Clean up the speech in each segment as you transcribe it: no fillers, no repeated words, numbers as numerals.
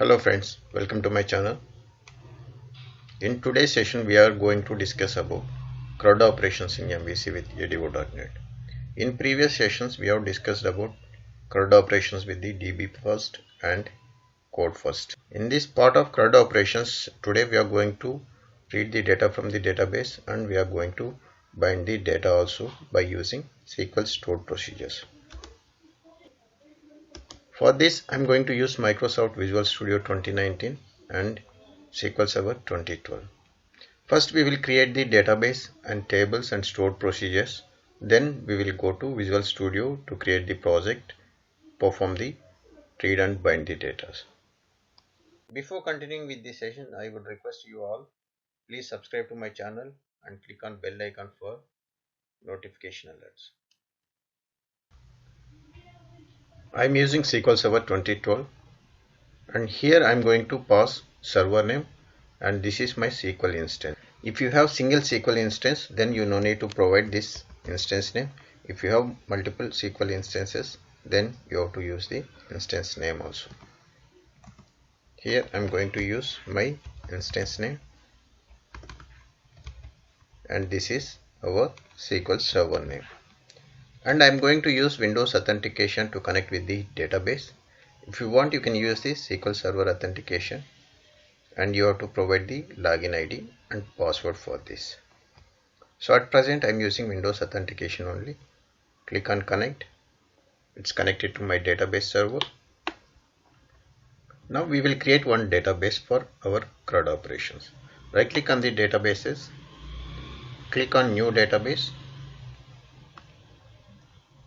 Hello friends, welcome to my channel. In today's session we are going to discuss about CRUD operations in MVC with ADO.NET. In previous sessions we have discussed about CRUD operations with the DB first and code first. In this part of CRUD operations, today we are going to read the data from the database and we are going to bind the data also by using SQL stored procedures. For this I am going to use Microsoft Visual Studio 2019 and SQL Server 2012. First we will create the database and tables and stored procedures. Then we will go to Visual Studio to create the project, perform the read and bind the data. Before continuing with this session, I would request you all, please subscribe to my channel and click on bell icon for notification alerts. I am using SQL Server 2012 and here I am going to pass server name and this is my SQL instance. If you have single SQL instance, then you no need to provide this instance name. If you have multiple SQL instances, then you have to use the instance name also. Here I am going to use my instance name and this is our SQL Server name. And I am going to use Windows authentication to connect with the database. If you want, you can use the SQL Server authentication and you have to provide the login ID and password for this. So at present I am using Windows authentication only. Click on connect. It's connected to my database server. Now we will create one database for our CRUD operations. Right click on the databases. Click on new database.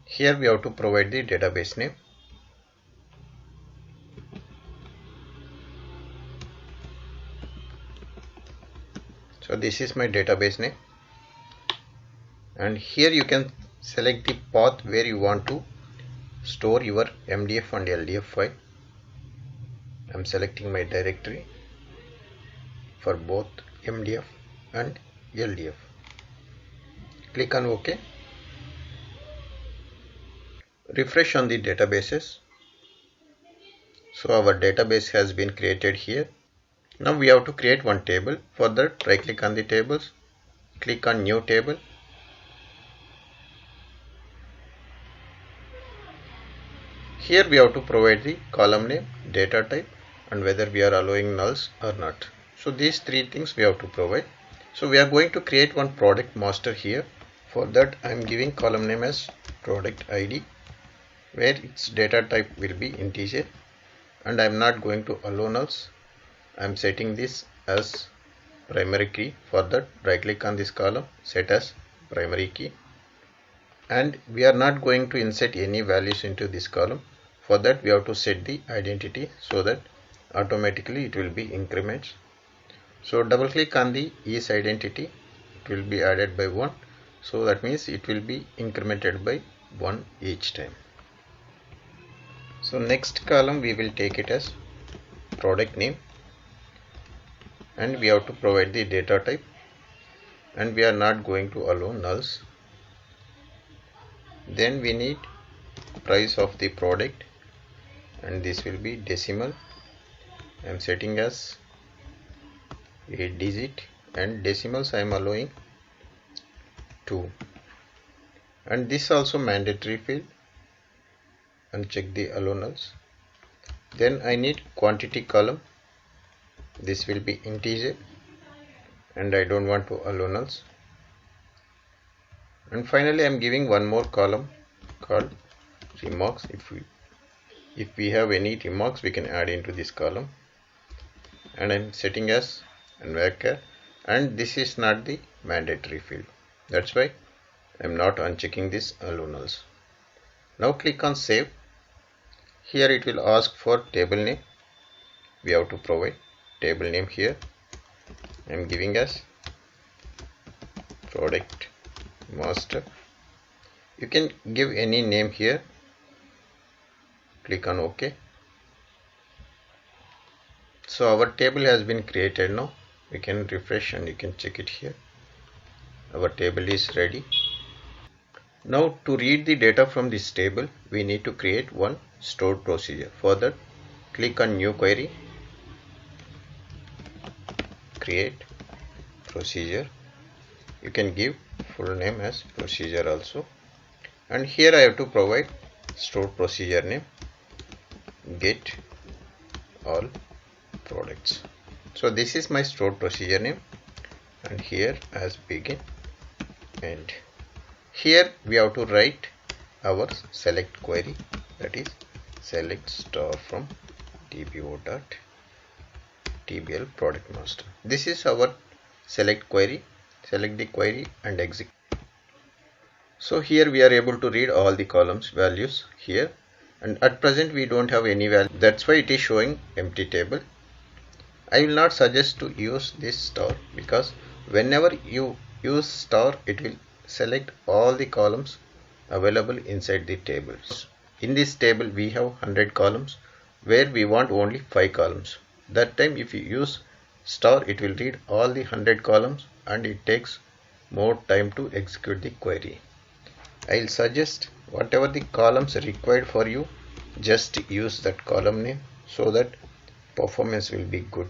Here we have to provide the database name. So this is my database name. And here you can select the path where you want to store your MDF and LDF file. I am selecting my directory for both MDF and LDF. Click on OK. Refresh on the databases. So our database has been created here. Now we have to create one table. For that, right click on the tables, click on new table. Here we have to provide the column name, data type and whether we are allowing nulls or not. So these three things we have to provide. So we are going to create one product master here. For that I am giving column name as product ID where its data type will be integer and I am not going to allow nulls. I am setting this as primary key. For that, right click on this column, set as primary key. And we are not going to insert any values into this column. For that, we have to set the identity so that automatically it will be increments. So double click on the is identity, it will be added by 1. So that means it will be incremented by 1 each time. So next column we will take it as product name. And we have to provide the data type and we are not going to allow nulls. Then we need price of the product and this will be decimal. I am setting as 8 digit and decimals I am allowing 2 and this also mandatory field and check the allow nulls. Then I need quantity column. This will be integer and I don't want to allow nulls. And finally I am giving one more column called remarks. If we have any remarks we can add into this column and I am setting as varchar and this is not the mandatory field. That's why I am not unchecking this allow nulls. Now click on save. Here it will ask for table name. We have to provide table name here. I am giving as product master. You can give any name here. Click on OK. So our table has been created now. We can refresh and you can check it here. Our table is ready. Now to read the data from this table, we need to create one stored procedure. For that, click on new query. create procedure. You can give full name as procedure also, and here I have to provide stored procedure name get all products. So this is my stored procedure name, and here as begin end. Here we have to write our select query, that is select star from dbo.tbl product master. This is our select query. Select the query and execute. So here we are able to read all the columns values here, and at present we don't have any value, that's why it is showing empty table. I will not suggest to use this star, because whenever you use star it will select all the columns available inside the tables. In this table we have 100 columns where we want only 5 columns. That time if you use star it will read all the 100 columns and it takes more time to execute the query. I will suggest whatever the columns required for you, just use that column name so that performance will be good.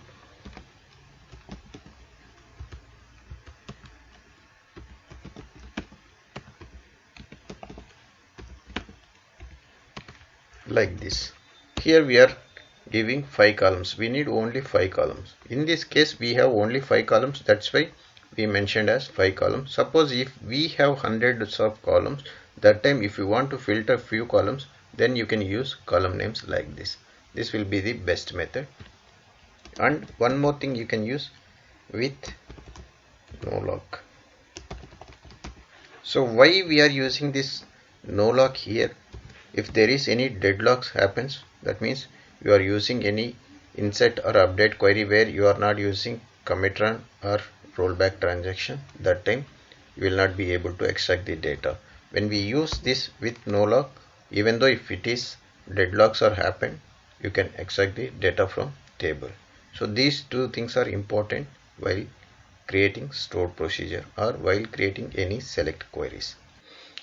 Like this. Here we are giving 5 columns. We need only 5 columns. In this case we have only 5 columns, that's why we mentioned as 5 columns. Suppose if we have hundreds of columns, that time if you want to filter few columns, then you can use column names like this. This will be the best method. And one more thing you can use with no lock. So why we are using this no lock here? If there is any deadlocks happens, that means you are using any insert or update query where you are not using commit run or rollback transaction, that time you will not be able to extract the data. When we use this with no lock, even though if it is deadlocks are happen, you can extract the data from table. So these two things are important while creating stored procedure or while creating any select queries.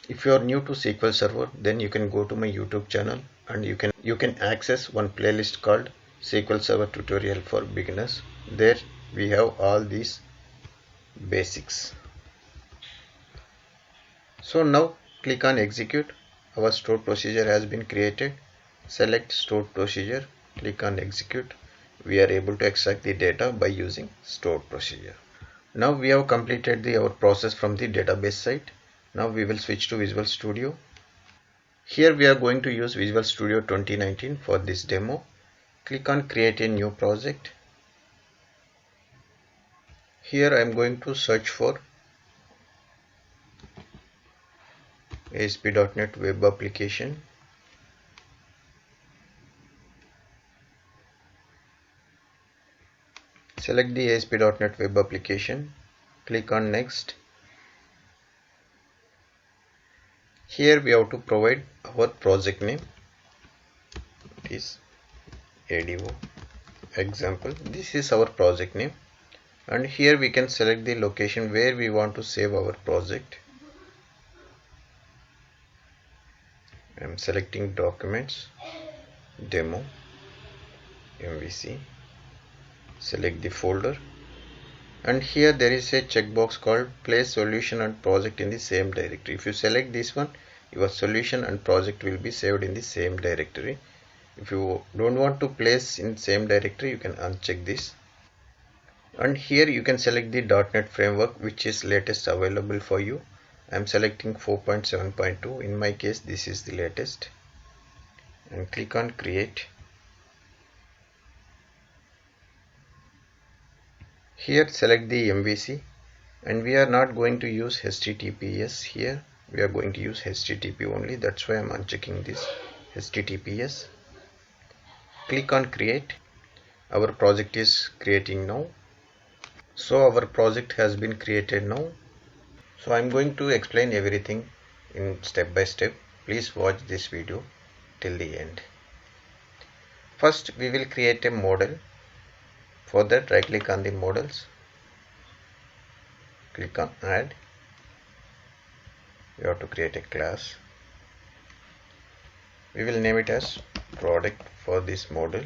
If you are new to SQL Server, then you can go to my YouTube channel and you can access one playlist called SQL Server tutorial for beginners. There we have all these basics. So now click on execute. Our stored procedure has been created. Select stored procedure, click on execute. We are able to extract the data by using stored procedure. Now we have completed our process from the database side. Now we will switch to Visual Studio. Here we are going to use Visual Studio 2019 for this demo. Click on create a new project. Here I am going to search for ASP.NET Web Application. Select the ASP.NET Web Application. Click on next. Here we have to provide our project name. It is ADO example. This is our project name, and here we can select the location where we want to save our project. I am selecting documents, demo, MVC. Select the folder, and here there is a checkbox called place solution and project in the same directory. If you select this one, your solution and project will be saved in the same directory. If you don't want to place in same directory, you can uncheck this. And here you can select the .NET framework which is latest available for you. I am selecting 4.7.2. in my case this is the latest, and click on create. Here select the MVC, and we are not going to use HTTPS here. We are going to use HTTP only. That's why I'm unchecking this HTTPS. Click on create. Our project is creating now. So our project has been created now. So I'm going to explain everything in step by step. Please watch this video till the end. First we will create a model. For that, right click on the models, click on add. We have to create a class. We will name it as product for this model,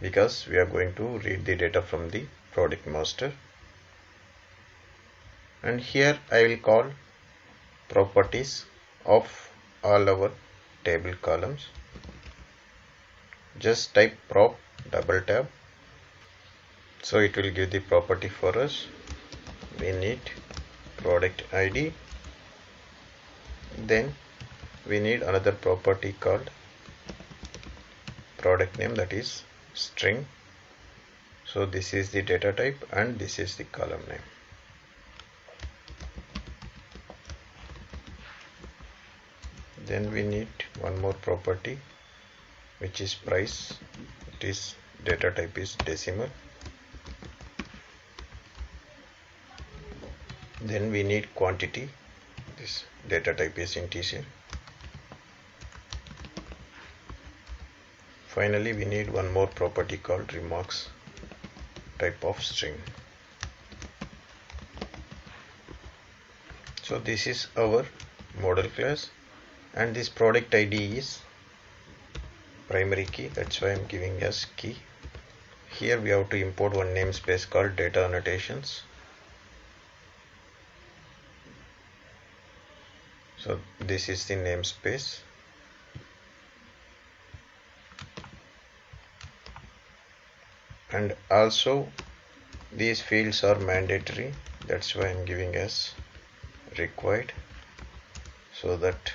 because we are going to read the data from the product master, and here I will call properties of all our table columns. Just type prop double tab, so it will give the property for us. We need product ID, then we need another property called product name, that is string. So this is the data type and this is the column name. Then we need one more property which is price. It is data type is decimal. Then we need quantity. This data type is integer. Finally, we need one more property called remarks, type of string. So this is our model class, and this product ID is primary key, that's why I am giving as key. Here we have to import one namespace called data annotations. So this is the namespace. And also these fields are mandatory, that's why I am giving as required, so that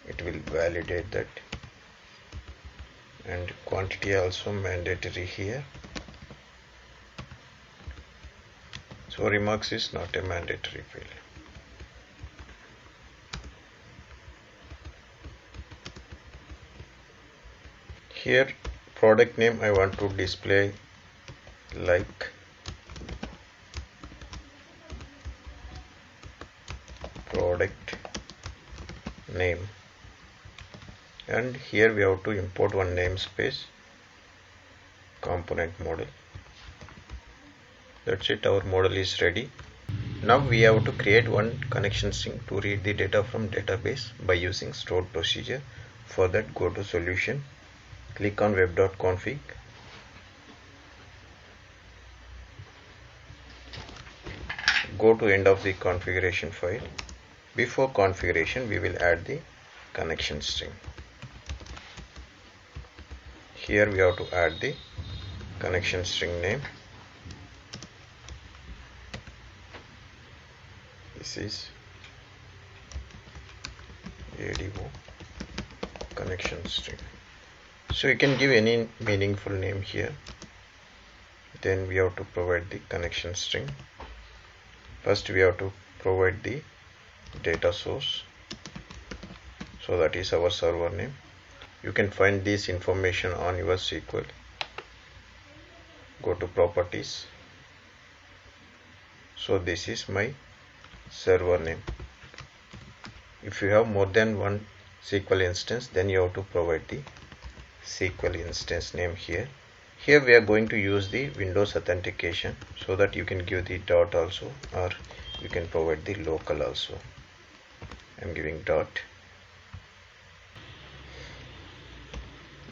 it will validate that. And quantity also mandatory here. So remarks is not a mandatory field. Here product name I want to display like product name, and here we have to import one namespace component model. That's it, our model is ready. Now we have to create one connection string to read the data from database by using stored procedure. For that, go to solution, click on web.config, go to end of the configuration file. Before configuration, we will add the connection string. Here we have to add the connection string name. This is ADO connection string. So you can give any meaningful name here. Then we have to provide the connection string. First we have to provide the data source, so that is our server name. You can find this information on your SQL. Go to properties. So this is my server name. If you have more than one SQL instance, then you have to provide the SQL instance name here. Here we are going to use the Windows authentication, so that you can give the dot also, or you can provide the local also. I am giving dot.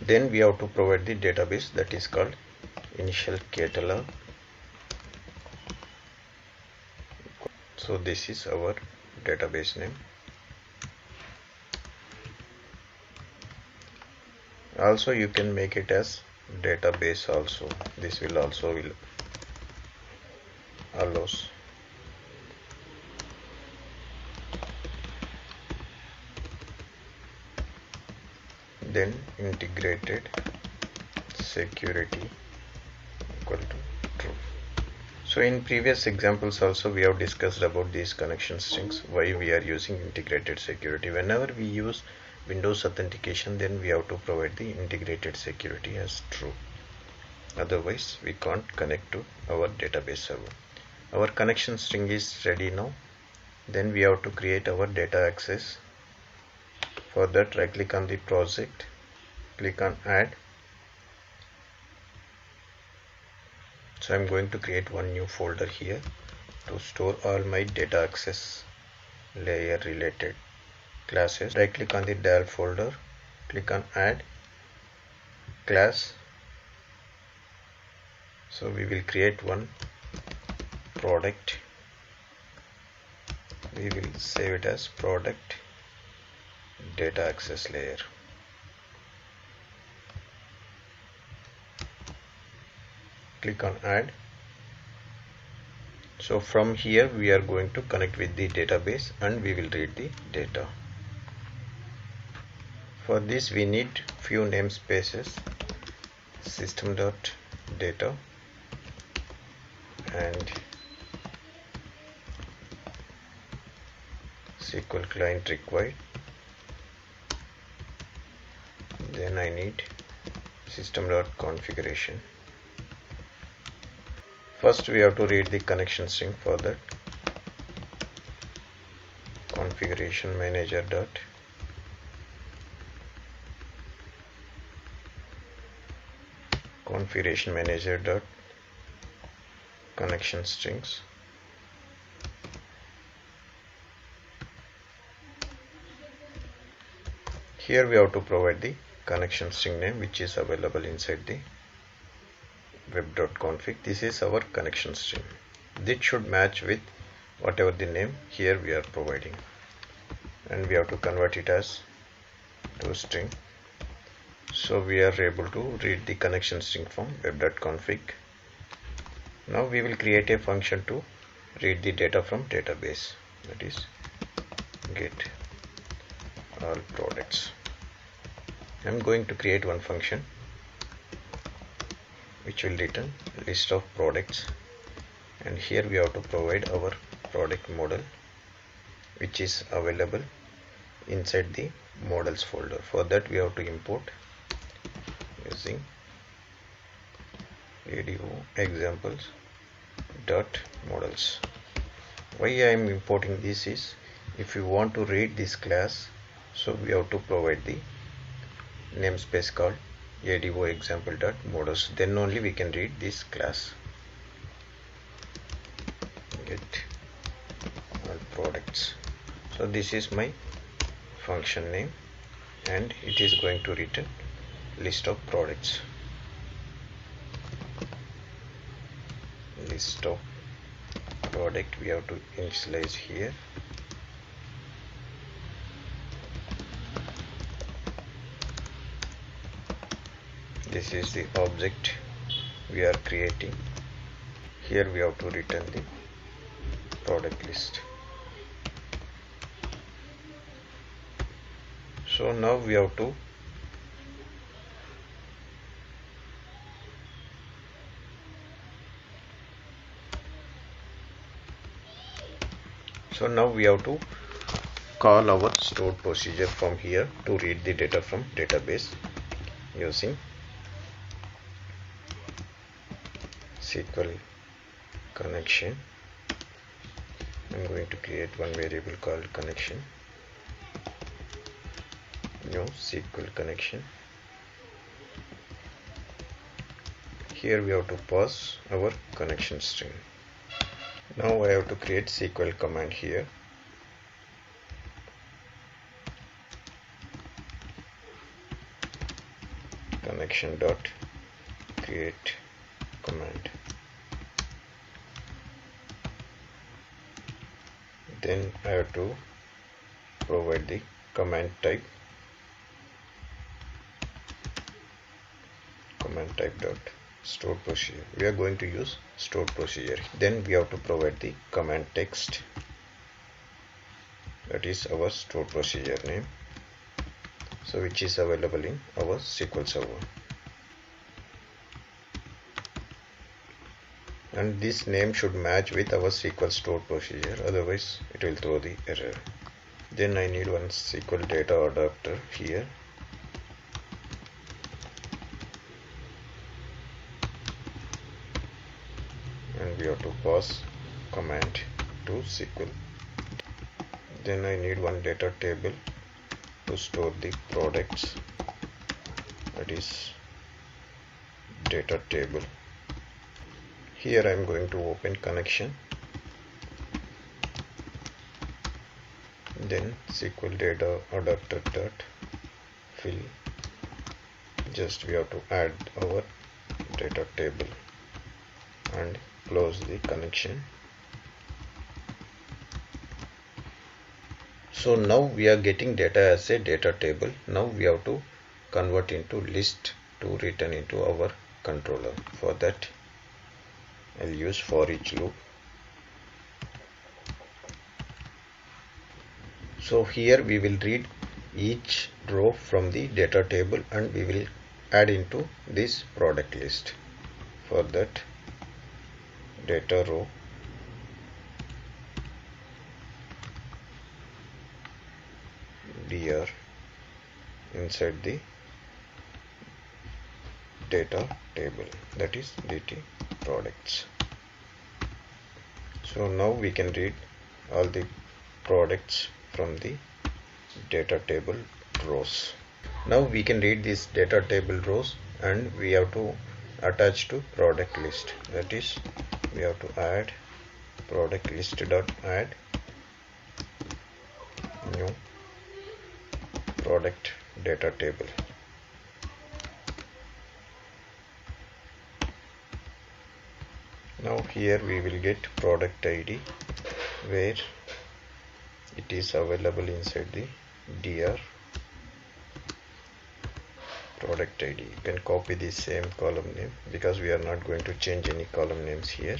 Then we have to provide the database, that is called initial catalog. So this is our database name. Also you can make it as database also. This will also allows. Then integrated security equal to true. So in previous examples also we have discussed about these connection strings, why we are using integrated security. Whenever we use Windows authentication, then we have to provide the integrated security as true. Otherwise we can't connect to our database server. Our connection string is ready now. Then we have to create our data access. For that, right click on the project, click on add. So I'm going to create one new folder here to store all my data access layer related classes. Right click on the DAL folder, click on add class. So we will create one product, we will save it as product data access layer. Click on add. So from here we are going to connect with the database and we will read the data. For this we need few namespaces, system.data and SQL client required. Then I need system.configuration. First we have to read the connection string. For that, configuration manager dot connection strings. Here we have to provide the connection string name which is available inside the web.config. This is our connection string. This should match with whatever the name here we are providing, and we have to convert it as to string. So we are able to read the connection string from web.config. Now we will create a function to read the data from database, that is get all products. I am going to create one function which will return list of products, and here we have to provide our product model which is available inside the models folder. For that we have to import using MVC Examples dot models. Why I am importing this is, if you want to read this class, so we have to provide the namespace called ADO example dot models, then only we can read this class. Get all products. So this is my function name and it is going to return list of products. List of product we have to initialize here. This is the object we are creating. Here we have to return the product list. So now we have to call our stored procedure from here to read the data from database using SQL connection. I'm going to create one variable called connection, new SQL connection. Here we have to pass our connection string. Now I have to create SQL command here. Connection dot create command. Then I have to provide the command type. Command type dot stored procedure. We are going to use stored procedure. Then we have to provide the command text, that is our stored procedure name, so which is available in our SQL Server. And this name should match with our SQL stored procedure, otherwise it will throw the error. Then I need one SQL data adapter here. And we have to pass command to SQL. Then I need one data table to store the products, that is data table. Here I am going to open connection, then SQL data adapter dot fill. Just we have to add our data table and close the connection. So now we are getting data as a data table. Now we have to convert into list to return into our controller. For that I'll use for each loop. So here we will read each row from the data table and we will add into this product list. For that, data row dr inside the data table, that is dt products. So now we can read all the products from the data table rows. Now we can read these data table rows and we have to attach to product list. That is, we have to add product list dot add new product data table. Now here we will get product ID where it is available inside the dr product ID. You can copy the same column name because we are not going to change any column names here.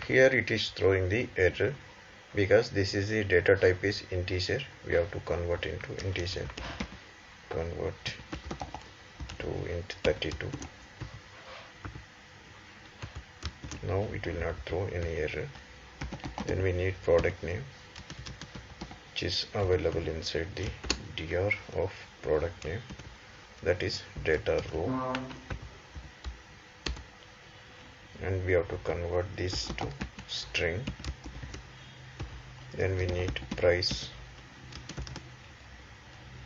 Here it is throwing the error because this is the data type is integer. We have to convert into integer. Convert to int 32. Now it will not throw any error. Then we need product name, which is available inside the dr of product name, that is data row, and we have to convert this to string. Then we need price.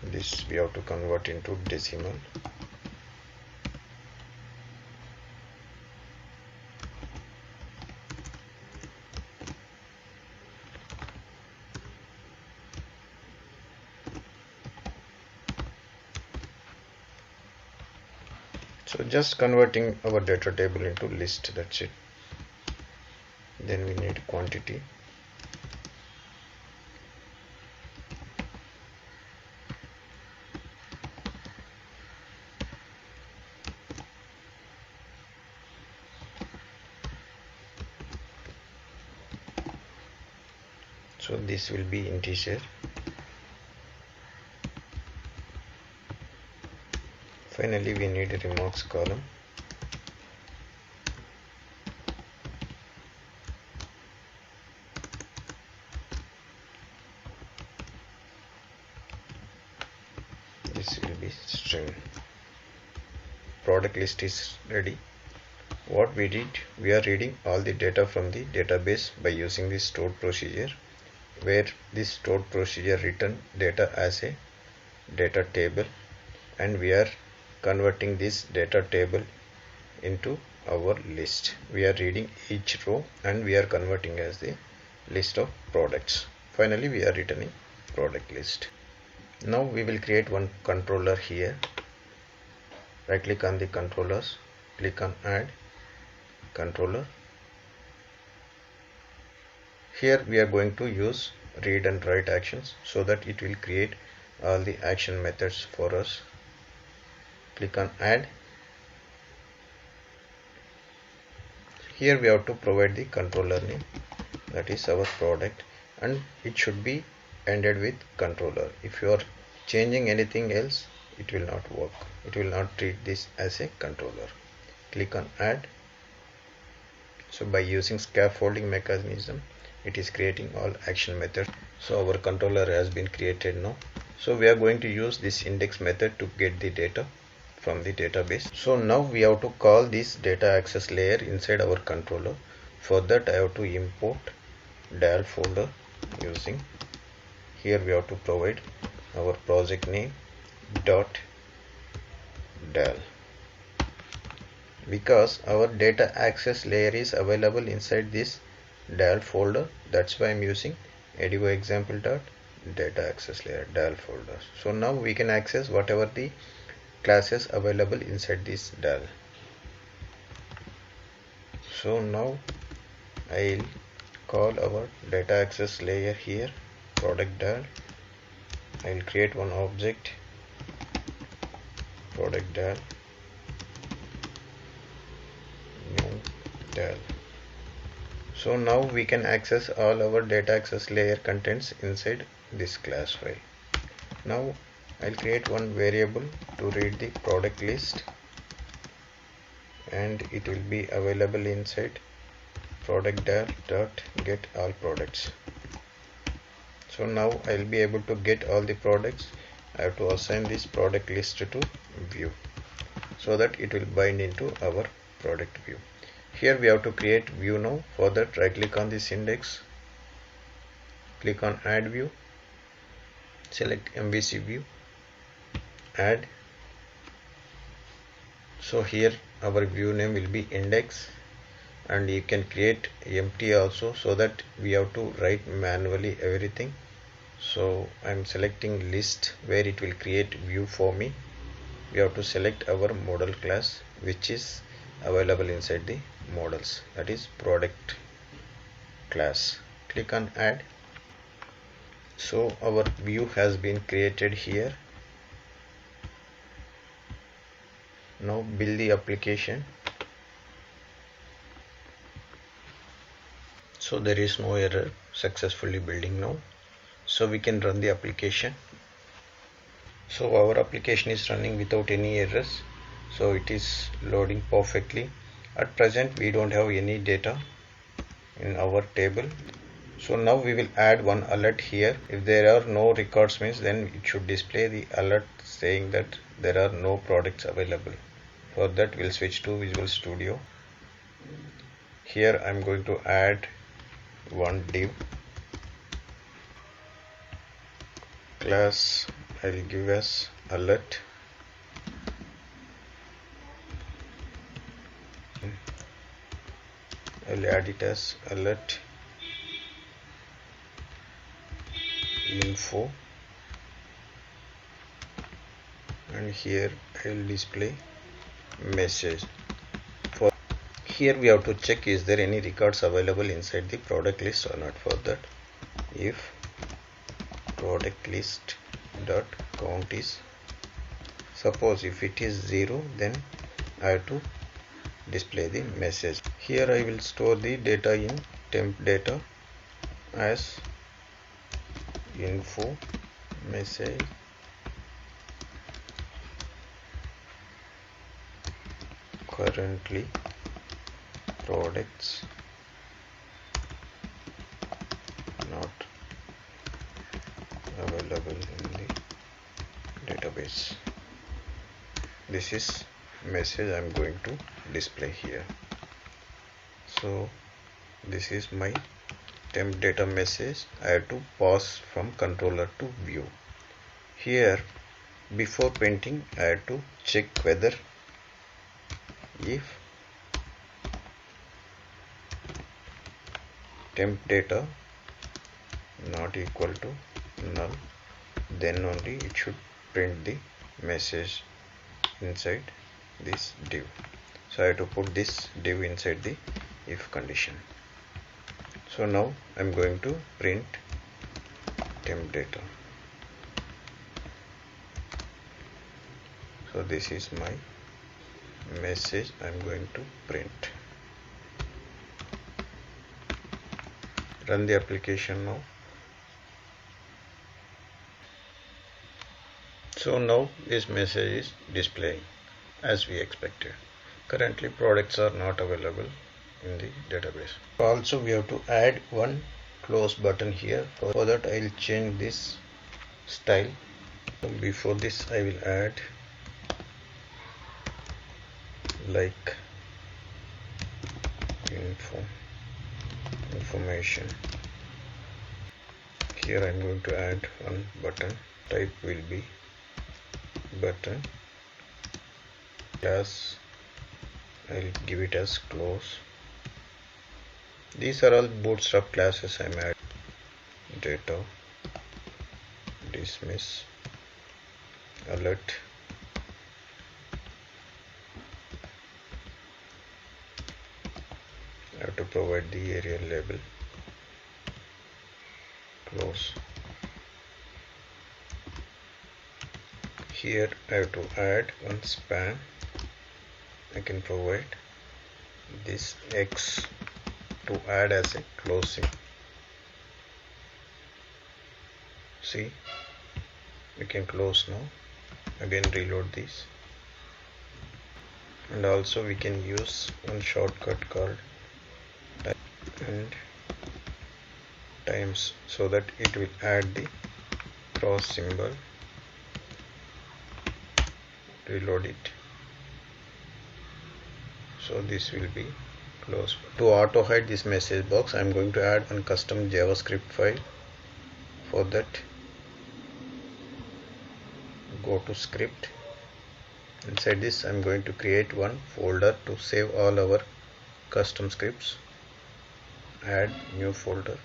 This we have to convert into decimal. So just converting our data table into list, that's it. Then we need quantity. So this will be integer. Finally we need a remarks column. This will be string. Product list is ready. What we did, we are reading all the data from the database by using the stored procedure, where this stored procedure return data as a data table, and we are converting this data table into our list. We are reading each row and we are converting as the list of products. Finally we are returning product list. Now we will create one controller here. Right click on the controllers, click on add controller. Here we are going to use read and write actions so that it will create all the action methods for us. Click on add. Here we have to provide the controller name, that is our product, and it should be ended with controller. If you are changing anything else, it will not work. It will not treat this as a controller. Click on add. So by using scaffolding mechanism, it is creating all action methods. So our controller has been created now. So we are going to use this index method to get the data from the database. So now we have to call this data access layer inside our controller. For that I have to import DAL folder using, here we have to provide our project name dot DAL, because our data access layer is available inside this DAL folder. That's why I'm using edu example dot data access layer DAL folder. So now we can access whatever the classes available inside this DAL. So now I'll call our data access layer here, product DAL. I will create one object, product DAL, new DAL. So now we can access all our data access layer contents inside this class file. Now I'll create one variable to read the product list, and it will be available inside product dot get all products. So now I'll be able to get all the products. I have to assign this product list to view so that it will bind into our product view. Here we have to create view now. For that, right click on this index, click on add view, select MVC view, add. So here our view name will be index, and you can create empty also, so that we have to write manually everything. So I'm selecting list, where it will create view for me. We have to select our model class, which is available inside the models, that is product class. Click on add. So our view has been created here. Now build the application. So there is no error, successfully building now. So we can run the application. So our application is running without any errors. So it is loading perfectly. At present we don't have any data in our table. So now we will add one alert here. If there are no records means, then it should display the alert saying that there are no products available. For that we'll switch to Visual Studio. Here I'm going to add one div. Class I'll give as alert. I'll add it as alert info, and here I'll display message. For here we have to check is there any records available inside the product list or not. For that, if product list dot count is, suppose if it is 0, then I have to display the message. Here I will store the data in temp data as info message currently products not available in the database. This is message I'm going to display here. So this is my temp data message. I have to pass from controller to view. Here before printing I have to check whether if temp data not equal to null, then only it should print the message inside this div. So I have to put this div inside the if condition. So now I'm going to print temp data. So this is my message I'm going to print. Run the application now. So now this message is displaying as we expected. Currently products are not available in the database. Also we have to add one close button here. For that I will change this style. Before this I will add like information. Here I am going to add one button. Type will be button. Class I'll give it as close. These are all bootstrap classes I'm adding. Data, dismiss, alert, I have to provide the area label. close. Here I have to add one span. I can provide this X to add as a closing. See, we can close now. Again reload this, and also we can use one shortcut called and times, so that it will add the cross symbol. Reload it, so this will be closed. To auto hide this message box, I am going to add one custom JavaScript file. For that, go to script. Inside this, I am going to create one folder to save all our custom scripts. Add new folder,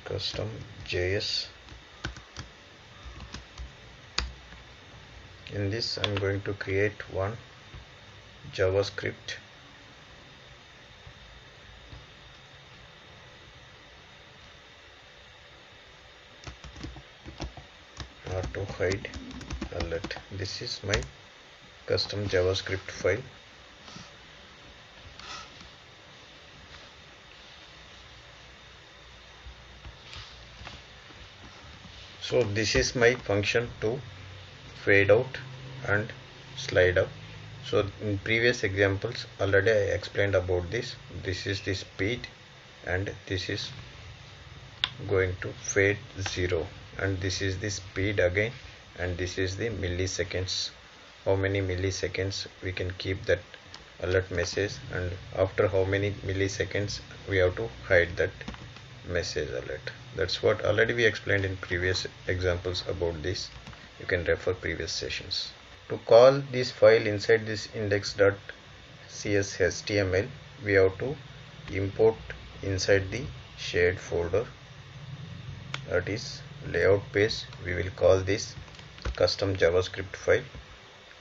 custom JS. In this, I am going to create one JavaScript auto hide alert. This is my custom JavaScript file. So this is my function to fade out and slide up. So in previous examples already I explained about this. This is the speed, and this is going to fade 0, and this is the speed again, and this is the milliseconds. How many milliseconds we can keep that alert message, and after how many milliseconds we have to hide that message alert. That's what already we explained in previous examples about this. You can refer previous sessions. To call this file inside this index.cs HTML, we have to import inside the shared folder, that is layout page. We will call this custom JavaScript file.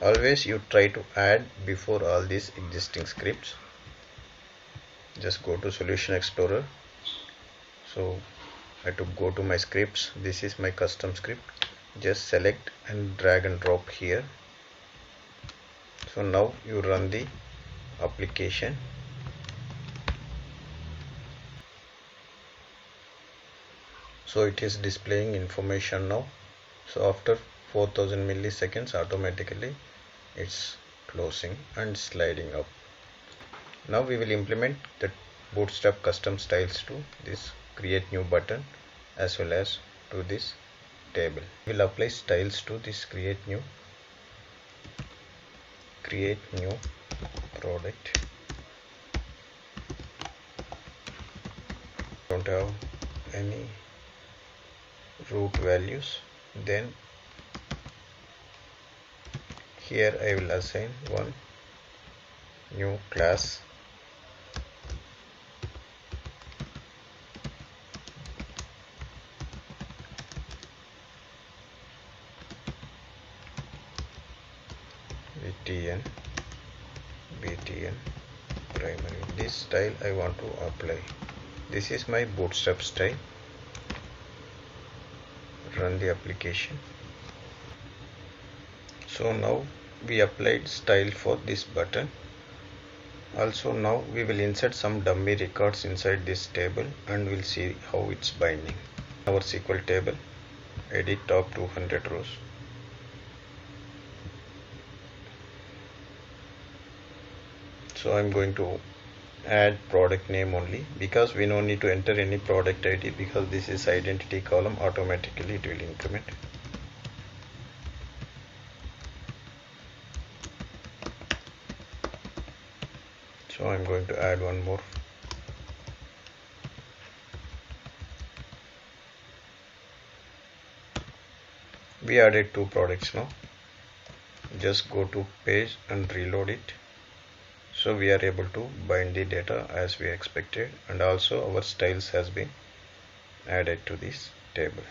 Always you try to add before all these existing scripts. Just go to Solution Explorer. So I have to go to my scripts. This is my custom script. Just select and drag and drop here. So now you run the application. So it is displaying information now. So after 4000 milliseconds, automatically it's closing and sliding up. Now we will implement the Bootstrap custom styles to this create new button as well as to this table. We will apply styles to this create new product. Don't have any root values. Then here I will assign one new class. btn primary. This style I want to apply. This is my Bootstrap style. Run the application. So now we applied style for this button. Also now we will insert some dummy records inside this table, and we'll see how it's binding. Our SQL table, edit top 200 rows. So I'm going to add product name only, because we don't need to enter any product ID, because this is identity column. Automatically it will increment. So I'm going to add one more. We added 2 products now. Just go to page and reload it. So we are able to bind the data as we expected, and also our styles has been added to this table.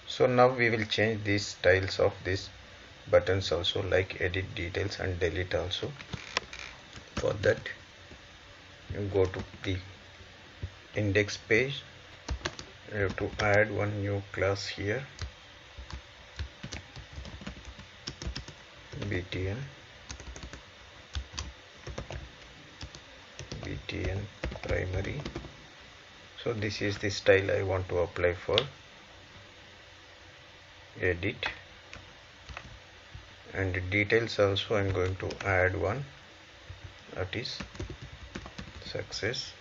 So now we will change these styles of these buttons also, like edit details and delete also. For that, you go to the index page We have to add one new class here, btn primary. So this is the style I want to apply for edit, and details also I'm going to add one, that is success,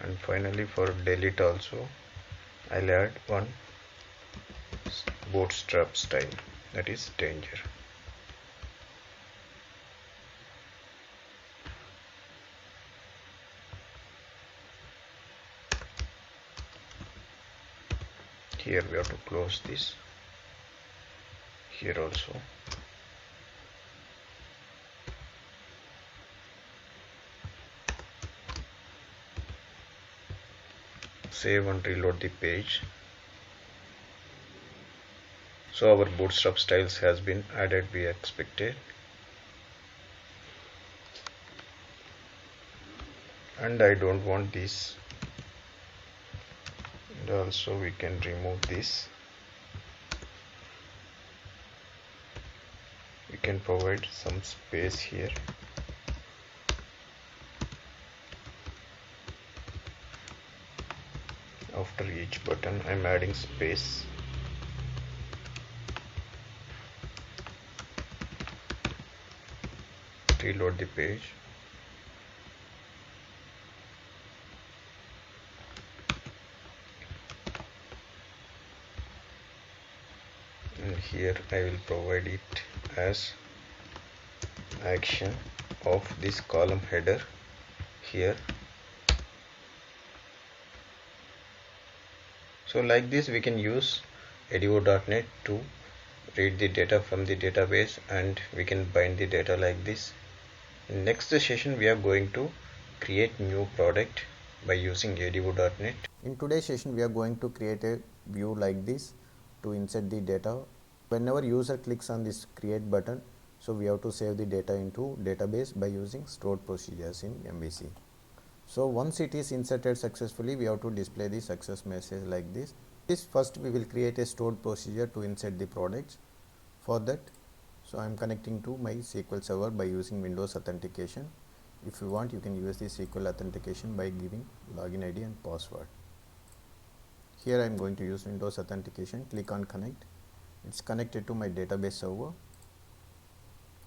and finally for delete also I'll add one bootstrap style, that is danger. Here we have to close this, here also. Save and reload the page. So our bootstrap styles has been added, we expected, and I don't want this, and also we can remove this. We can provide some space here. After each button I'm adding space. Reload the page. And here I will provide it as action of this column header here. So like this we can use edivo.net to read the data from the database, and we can bind the data like this. In next session we are going to create new product by using edivo.net. In today's session we are going to create a view like this to insert the data. Whenever user clicks on this create button, so we have to save the data into database by using stored procedures in MVC. So once it is inserted successfully, we have to display the success message like this. First we will create a stored procedure to insert the products. For that, so I am connecting to my SQL Server by using Windows authentication. If you want, you can use the SQL authentication by giving login ID and password. Here I am going to use Windows authentication. Click on connect. It's connected to my database server.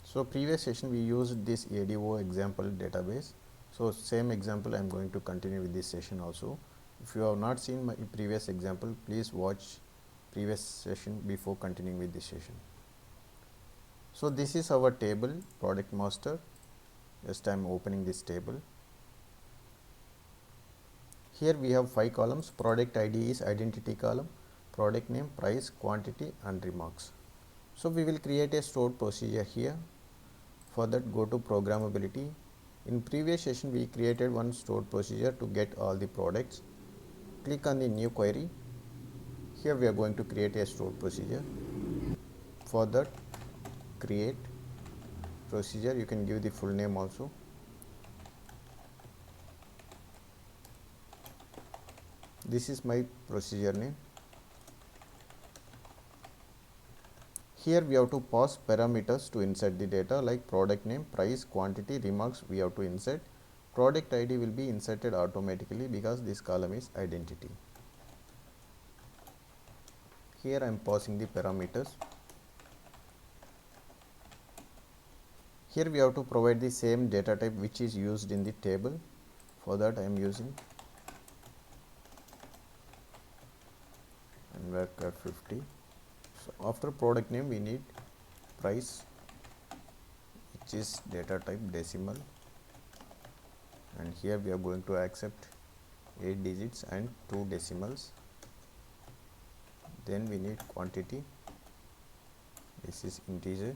So previous session we used this ADO example database. So same example I am going to continue with this session also. If you have not seen my previous example, please watch previous session before continuing with this session. So this is our table, product master. Just I am opening this table. Here we have 5 columns. Product ID is identity column, product name, price, quantity and remarks. So we will create a stored procedure here. For that, go to programmability. In previous session we created one stored procedure to get all the products. Click on the new query. Here we are going to create a stored procedure. For that, create procedure, you can give the full name also. This is my procedure name. Here we have to pass parameters to insert the data like product name, price, quantity, remarks we have to insert. Product ID will be inserted automatically because this column is identity. Here I am passing the parameters. Here we have to provide the same data type which is used in the table. For that I am using and varchar 50. So after product name we need price, which is data type decimal, and here we are going to accept 8 digits and 2 decimals. Then we need quantity, this is integer.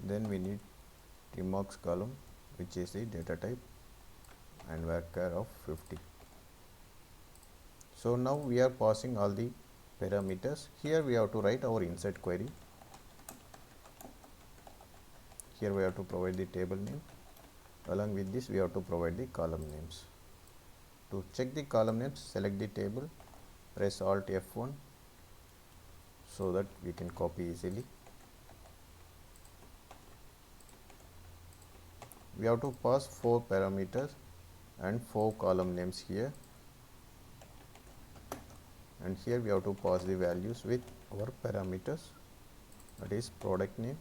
Then we need remarks column, which is the data type, and varchar of 50. So now we are passing all the parameters. Here we have to write our insert query. Here we have to provide the table name. Along with this we have to provide the column names. To check the column names, select the table, press Alt F1 so that we can copy easily. We have to pass 4 parameters and 4 column names here, and here we have to pass the values with our parameters, that is product name,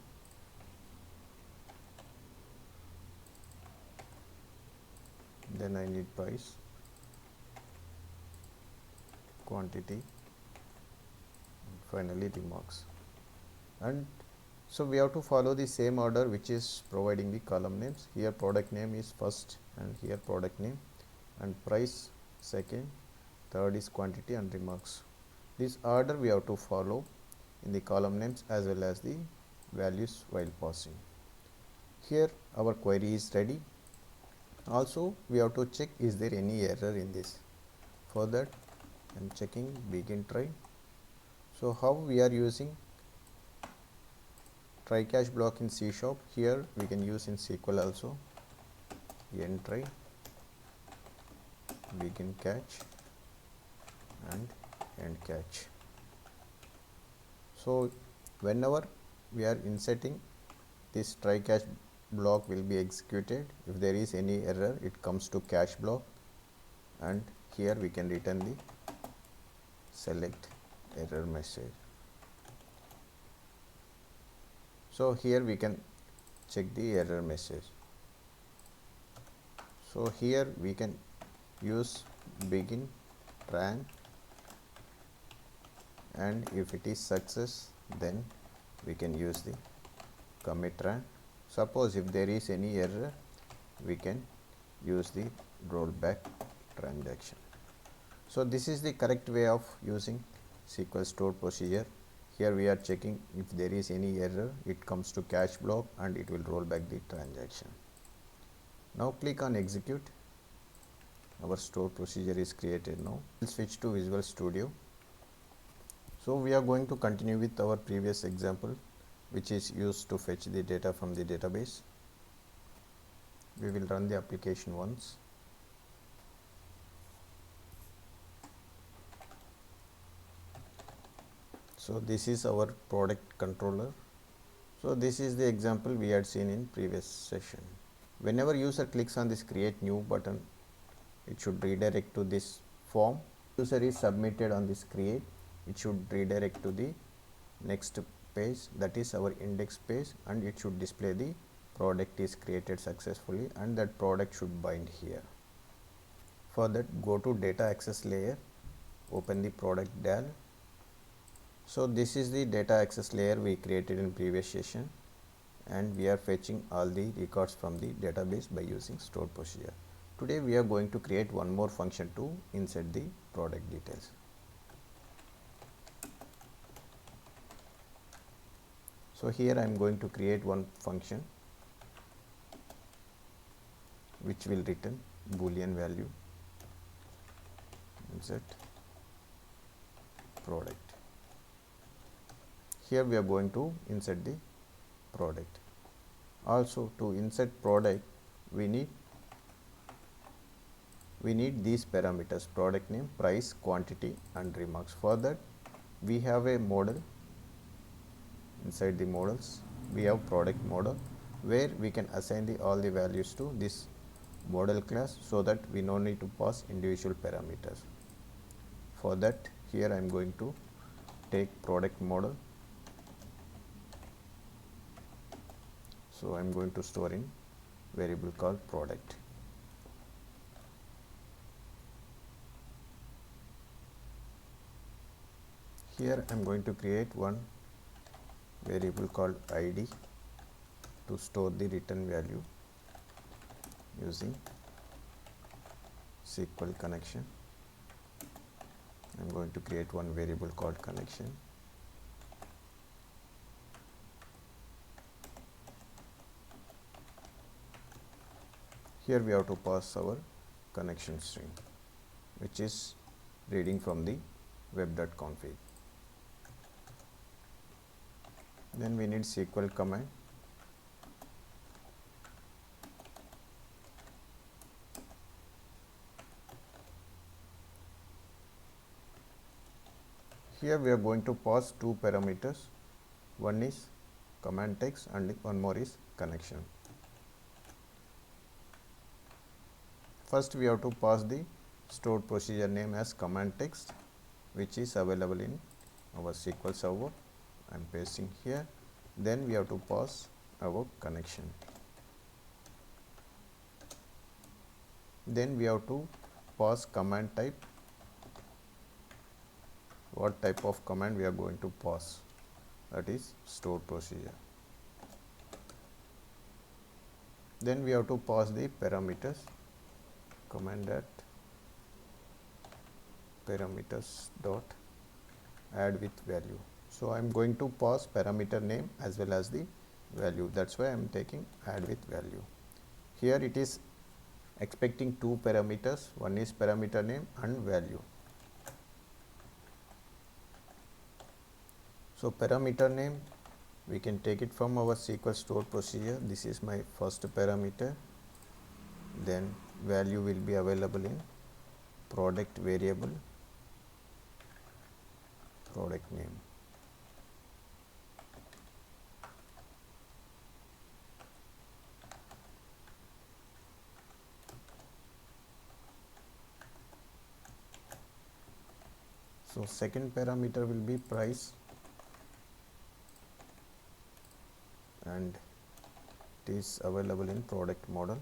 then I need price, quantity, and finally remarks. And so we have to follow the same order which is providing the column names. Here product name is first, and here product name, and price second, third is quantity, and remarks. This order we have to follow in the column names as well as the values while passing. Here our query is ready. Also we have to check is there any error in this. For that I am checking begin try. So how we are using try catch block in C#, here we can use in SQL also. End try, begin catch, and end catch. So whenever we are inserting, this try catch block will be executed. If there is any error, it comes to catch block, and here we can return the select error message. So here we can check the error message. So here we can use begin tran, and if it is success, then we can use the commit tran. Suppose if there is any error, we can use the rollback transaction. So this is the correct way of using SQL stored procedure. Here we are checking if there is any error, it comes to catch block and it will roll back the transaction. Now click on execute. Our stored procedure is created now. We'll switch to Visual Studio. So we are going to continue with our previous example, which is used to fetch the data from the database. We will run the application once. So this is our product controller. So this is the example we had seen in previous session. Whenever user clicks on this create new button, it should redirect to this form. User is submitted on this create, it should redirect to the next page, that is our index page, and it should display the product is created successfully, and that product should bind here. For that, go to data access layer, open the product DAL. So this is the data access layer we created in previous session, and we are fetching all the records from the database by using stored procedure. Today we are going to create one more function to insert the product details. So here I am going to create one function which will return boolean value insert product. Here we are going to insert the product. Also to insert product we need these parameters: product name, price, quantity, and remarks. For that we have a model. Inside the models we have product model, where we can assign all the values to this model class, so that we no need to pass individual parameters. For that, here I am going to take product model. So I am going to store in variable called product. Here I am going to create one variable called id to store the return value using SQL connection. I am going to create one variable called connection. Here we have to pass our connection string, which is reading from the web.config. Then we need SQL command. Here we are going to pass two parameters. One is command text and one more is connection. First we have to pass the stored procedure name as command text, which is available in our SQL Server. I am pasting here. Then we have to pass our connection. Then we have to pass command type. What type of command we are going to pass? That is stored procedure. Then we have to pass the parameters. Command at parameters dot add with value. So I am going to pass parameter name as well as the value. That's why I am taking add with value. Here it is expecting two parameters. One is parameter name and value. So parameter name, we can take it from our SQL stored procedure. This is my first parameter. Then value will be available in product variable, product name. So second parameter will be price, and it is available in product model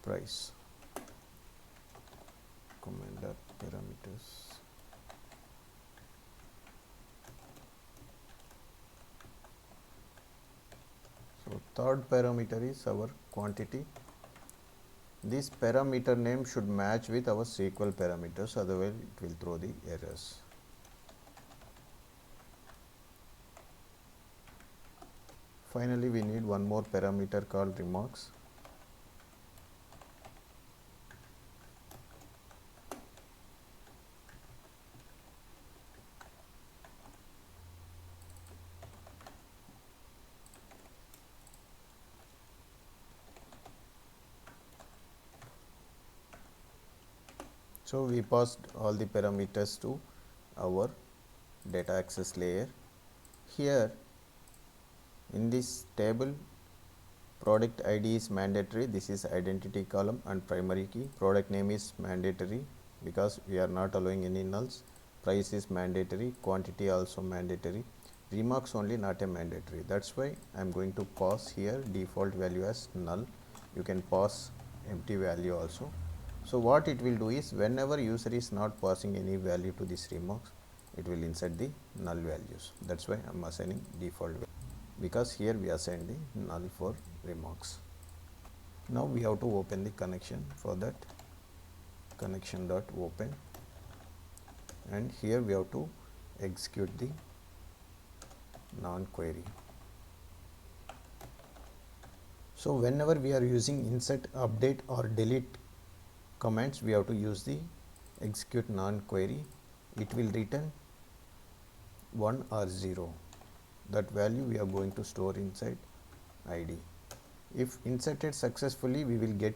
price. Command that parameters. So third parameter is our quantity. This parameter name should match with our SQL parameters, otherwise it will throw the errors. Finally, we need one more parameter called remarks. So we passed all the parameters to our data access layer. Here in this table, product ID is mandatory. This is identity column and primary key. Product name is mandatory because we are not allowing any nulls. Price is mandatory. Quantity also mandatory. Remarks only not a mandatory. That's why I am going to pass here default value as null. You can pass empty value also. So what it will do is, whenever user is not passing any value to this remarks, it will insert the null values. That's why I am assigning default value, because here we assign the null for remarks. Now we have to open the connection. For that, connection dot open, and here we have to execute the non-query. So whenever we are using insert, update or delete commands, we have to use the execute non-query. It will return 1 or 0. That value we are going to store inside ID. If inserted successfully, we will get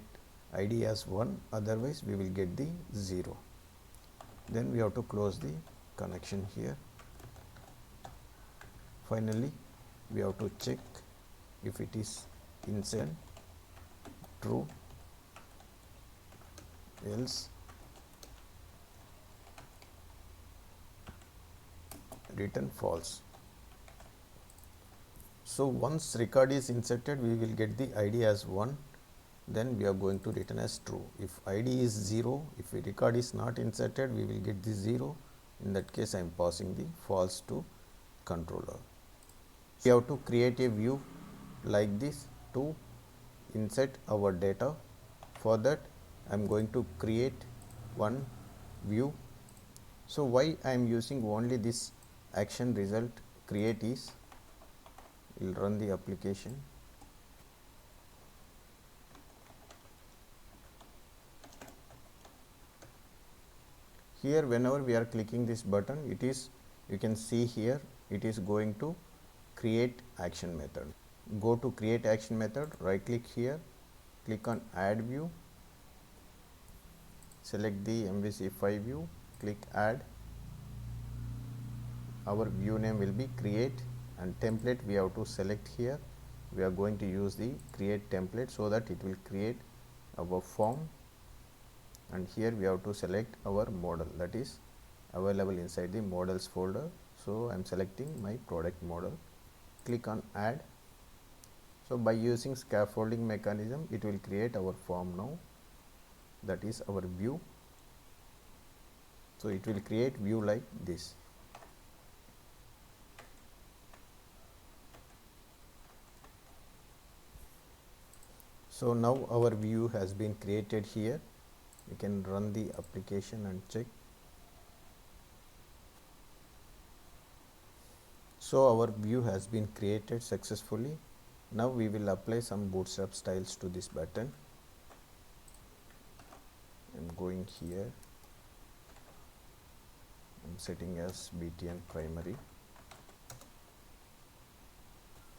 ID as 1, otherwise we will get the 0. Then we have to close the connection here. Finally, we have to check if it is insert true, else return false. So once record is inserted, we will get the ID as 1, then we are going to return as true. If ID is 0, if a record is not inserted, we will get the 0. In that case, I am passing the false to controller. We have to create a view like this to insert our data. For that, I am going to create one view. So why I am using only this action result create is, we will run the application. Here whenever we are clicking this button, it is, you can see here, it is going to create action method. Go to create action method, right click here, click on add view, select the MVC5 view, click add, our view name will be create, and template we have to select here. We are going to use the create template so that it will create our form, and here we have to select our model that is available inside the models folder. So I am selecting my product model, click on add. So by using scaffolding mechanism it will create our form now, that is our view. So it will create view like this. So now our view has been created here. We can run the application and check. So our view has been created successfully. Now we will apply some bootstrap styles to this button. I'm going here. I'm setting as BTN primary.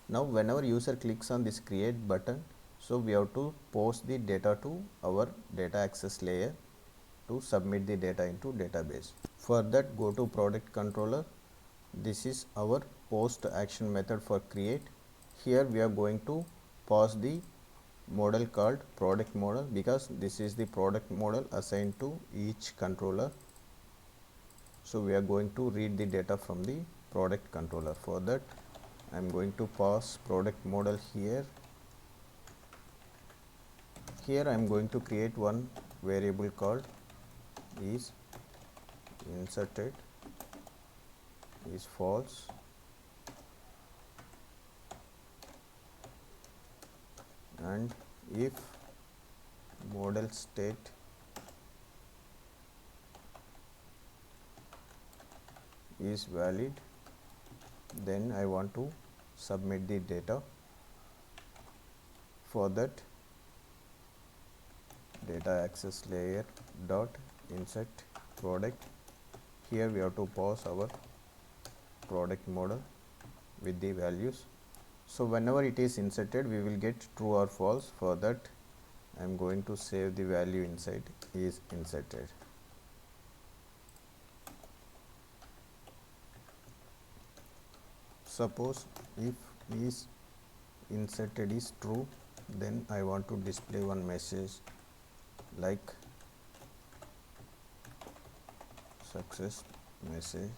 Now whenever user clicks on this create button, so we have to post the data to our data access layer to submit the data into database. For that, go to product controller. This is our post action method for create. Here we are going to pass the model called product model, because this is the product model assigned to each controller. So we are going to read the data from the product controller. For that, I am going to pass product model here. Here I am going to create one variable called is inserted is false, and if model state is valid, then I want to submit the data. For that, data access layer dot insert product. Here we have to pass our product model with the values. So whenever it is inserted, we will get true or false. For that, I am going to save the value inside is inserted. Suppose if is inserted is true, then I want to display one message like success message.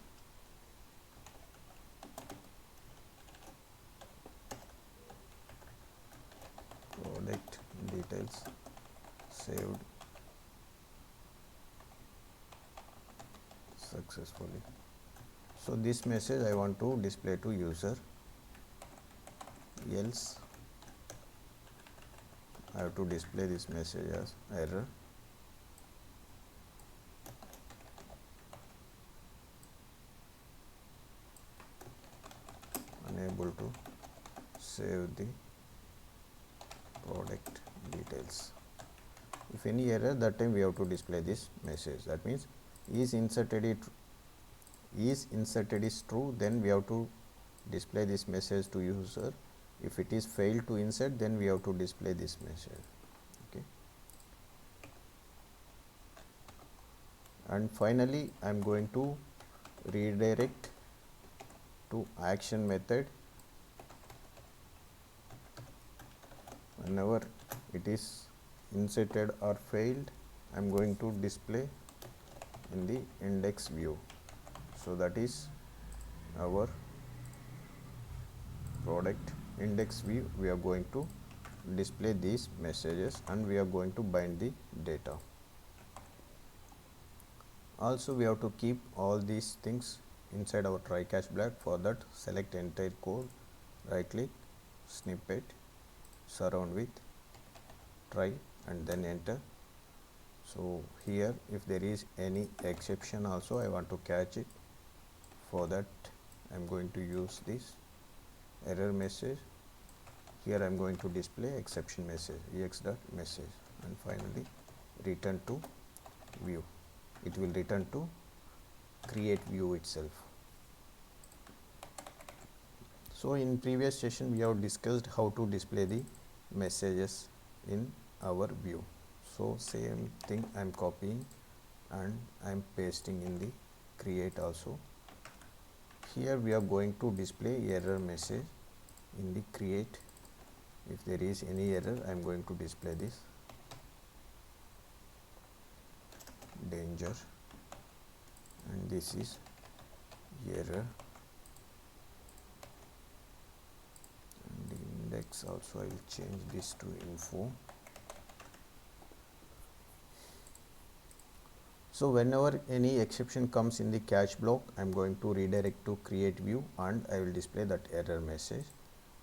Product details saved successfully. So this message I want to display to user, else I have to display this message as error. Unable to save the product details. If any error, that time we have to display this message. That means is inserted is true, then we have to display this message to user. If it is failed to insert, then we have to display this message. Okay. And finally, I am going to redirect to action method. Whenever it is inserted or failed, I am going to display in the index view. So that is our product index view. We are going to display these messages and we are going to bind the data. Also, we have to keep all these things inside our try catch block. For that, select entire code, right click, snippet, surround with try, and then enter. So here, if there is any exception also, I want to catch it. For that, I am going to use this error message. Here I am going to display exception message, ex.message, and finally return to view. It will return to create view itself. So in previous session we have discussed how to display the messages in our view. So same thing I am copying and I am pasting in the create also. Here we are going to display error message in the create. If there is any error, I am going to display this danger, and this is error, and the index also I will change this to info. So whenever any exception comes in the catch block, I am going to redirect to create view and I will display that error message.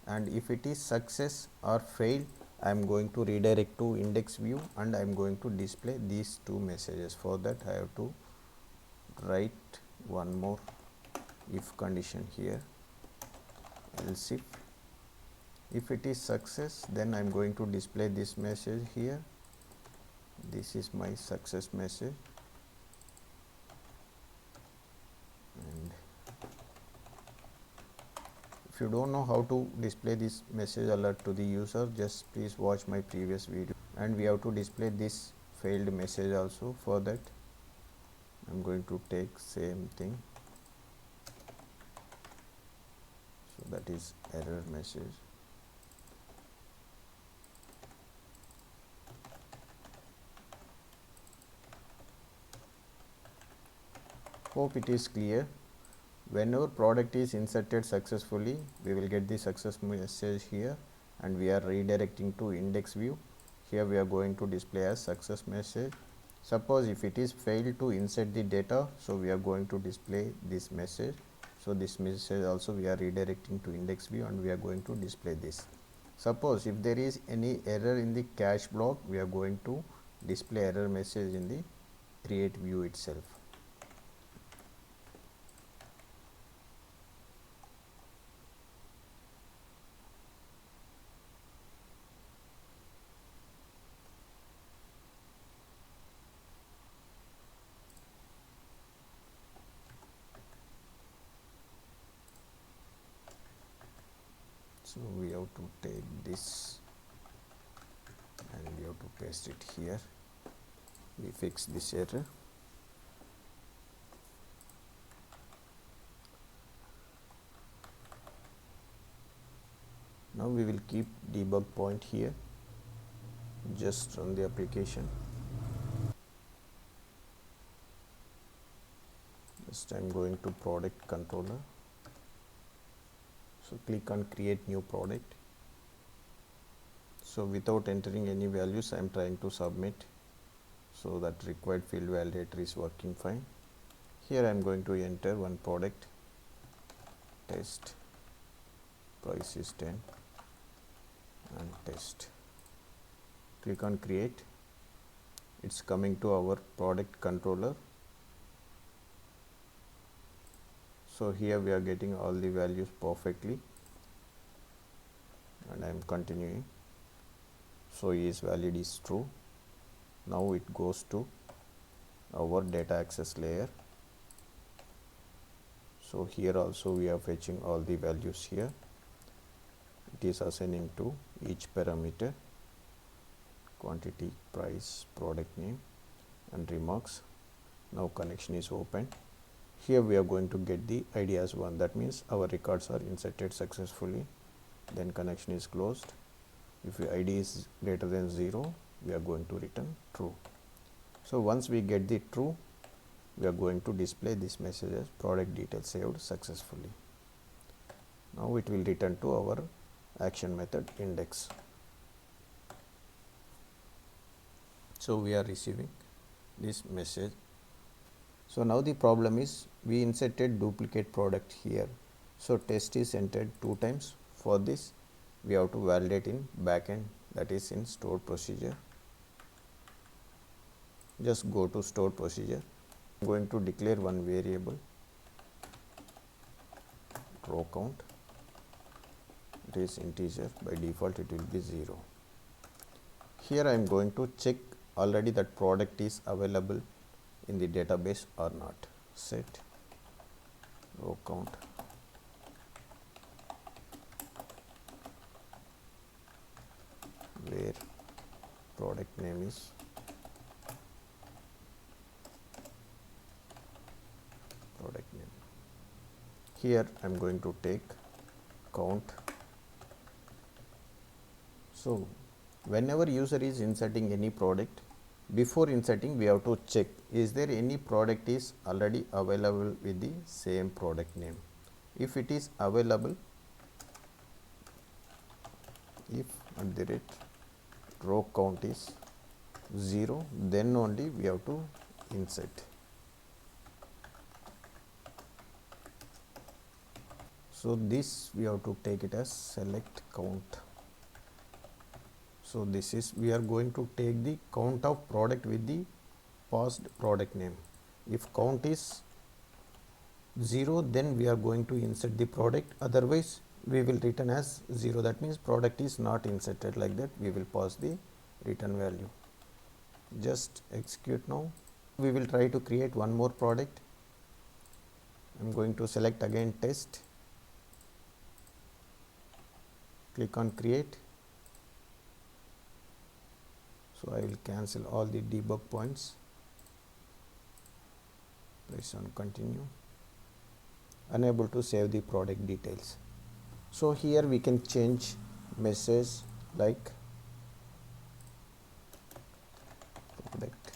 And if it is success or fail, I am going to redirect to index view and I am going to display these two messages. For that I have to write one more if condition here, else if it is success, then I am going to display this message here. This is my success message, and if you don't know how to display this message alert to the user, just please watch my previous video. And we have to display this failed message also. For that I am going to take same thing, so that is error message. Hope it is clear. Whenever product is inserted successfully, we will get the success message here, and we are redirecting to index view. Here we are going to display as success message. Suppose if it is failed to insert the data, so we are going to display this message. So this message also we are redirecting to index view and we are going to display this. Suppose if there is any error in the cache block, we are going to display error message in the create view itself. So we have to take this and we have to paste it here. We fix this error. Now we will keep debug point here. Just run the application. Just I am going to product controller. So click on create new product. So without entering any values, I am trying to submit. So that required field validator is working fine. Here I am going to enter one product, test, price is 10 and test. Click on create. It's coming to our product controller. So here we are getting all the values perfectly, and I am continuing. So is valid is true. Now it goes to our data access layer. So here also we are fetching all the values here. It is assigning to each parameter, quantity, price, product name and remarks. Now connection is open. Here we are going to get the ID as 1. That means our records are inserted successfully. Then connection is closed. If your ID is greater than 0, we are going to return true. So once we get the true, we are going to display this message as product details saved successfully. Now it will return to our action method index. So we are receiving this message. So now the problem is we inserted duplicate product here. So test is entered 2 times. For this we have to validate in backend, that is in stored procedure. Just go to stored procedure. I am going to declare one variable, row count. It is integer, by default it will be 0. Here I am going to check already that product is available in the database or not. Set row count where product name is product name. Here I am going to take count. So whenever user is inserting any product, before inserting we have to check is there any product is already available with the same product name. If it is available, if at the rate row count is 0, then only we have to insert. So this we have to take it as select count. So this is, we are going to take the count of product with the passed product name. If count is 0, then we are going to insert the product, otherwise we will return as 0. That means product is not inserted, like that we will pass the return value. Just execute now. We will try to create one more product. I am going to select again test, click on create. So I will cancel all the debug points, press on continue, unable to save the product details. So here we can change message like product,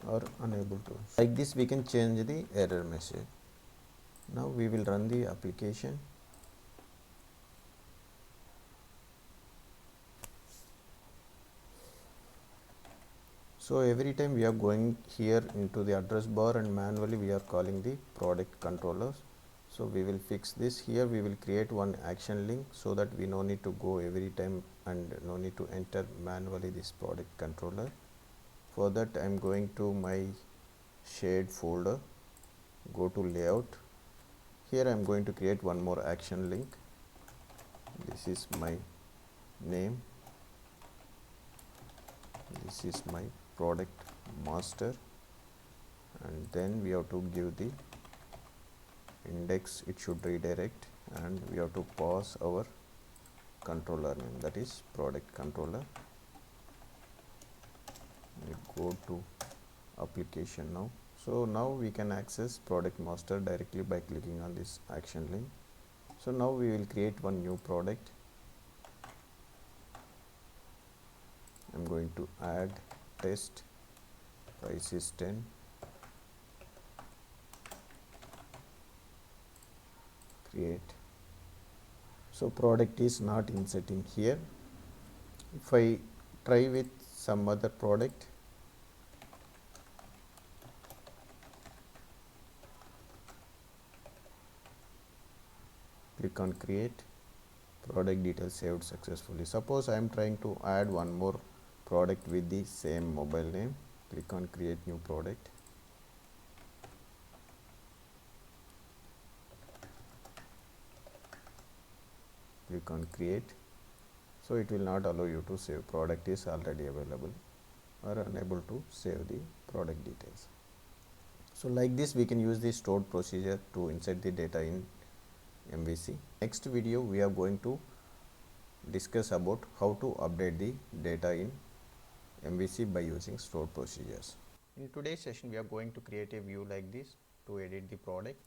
or unable to. Like this we can change the error message. Now we will run the application. So every time we are going here into the address bar and manually we are calling the product controllers. So we will fix this. Here we will create one action link so that we no need to go every time and no need to enter manually this product controller. For that I am going to my shared folder, go to layout. Here I am going to create one more action link. This is my name, this is my product master, and then we have to give the index, it should redirect, and we have to pass our controller name, that is product controller. We go to application now. So now we can access product master directly by clicking on this action link. So now we will create one new product. I am going to add test, price is 10, create. So product is not inserting here. If I try with some other product, click on create, product details saved successfully. Suppose I am trying to add one more product with the same mobile name, click on create new product. Click on create. So it will not allow you to save, product is already available, or unable to save the product details. So like this we can use the stored procedure to insert the data in MVC. Next video we are going to discuss about how to update the data in MVC by using stored procedures. In today's session we are going to create a view like this to edit the product.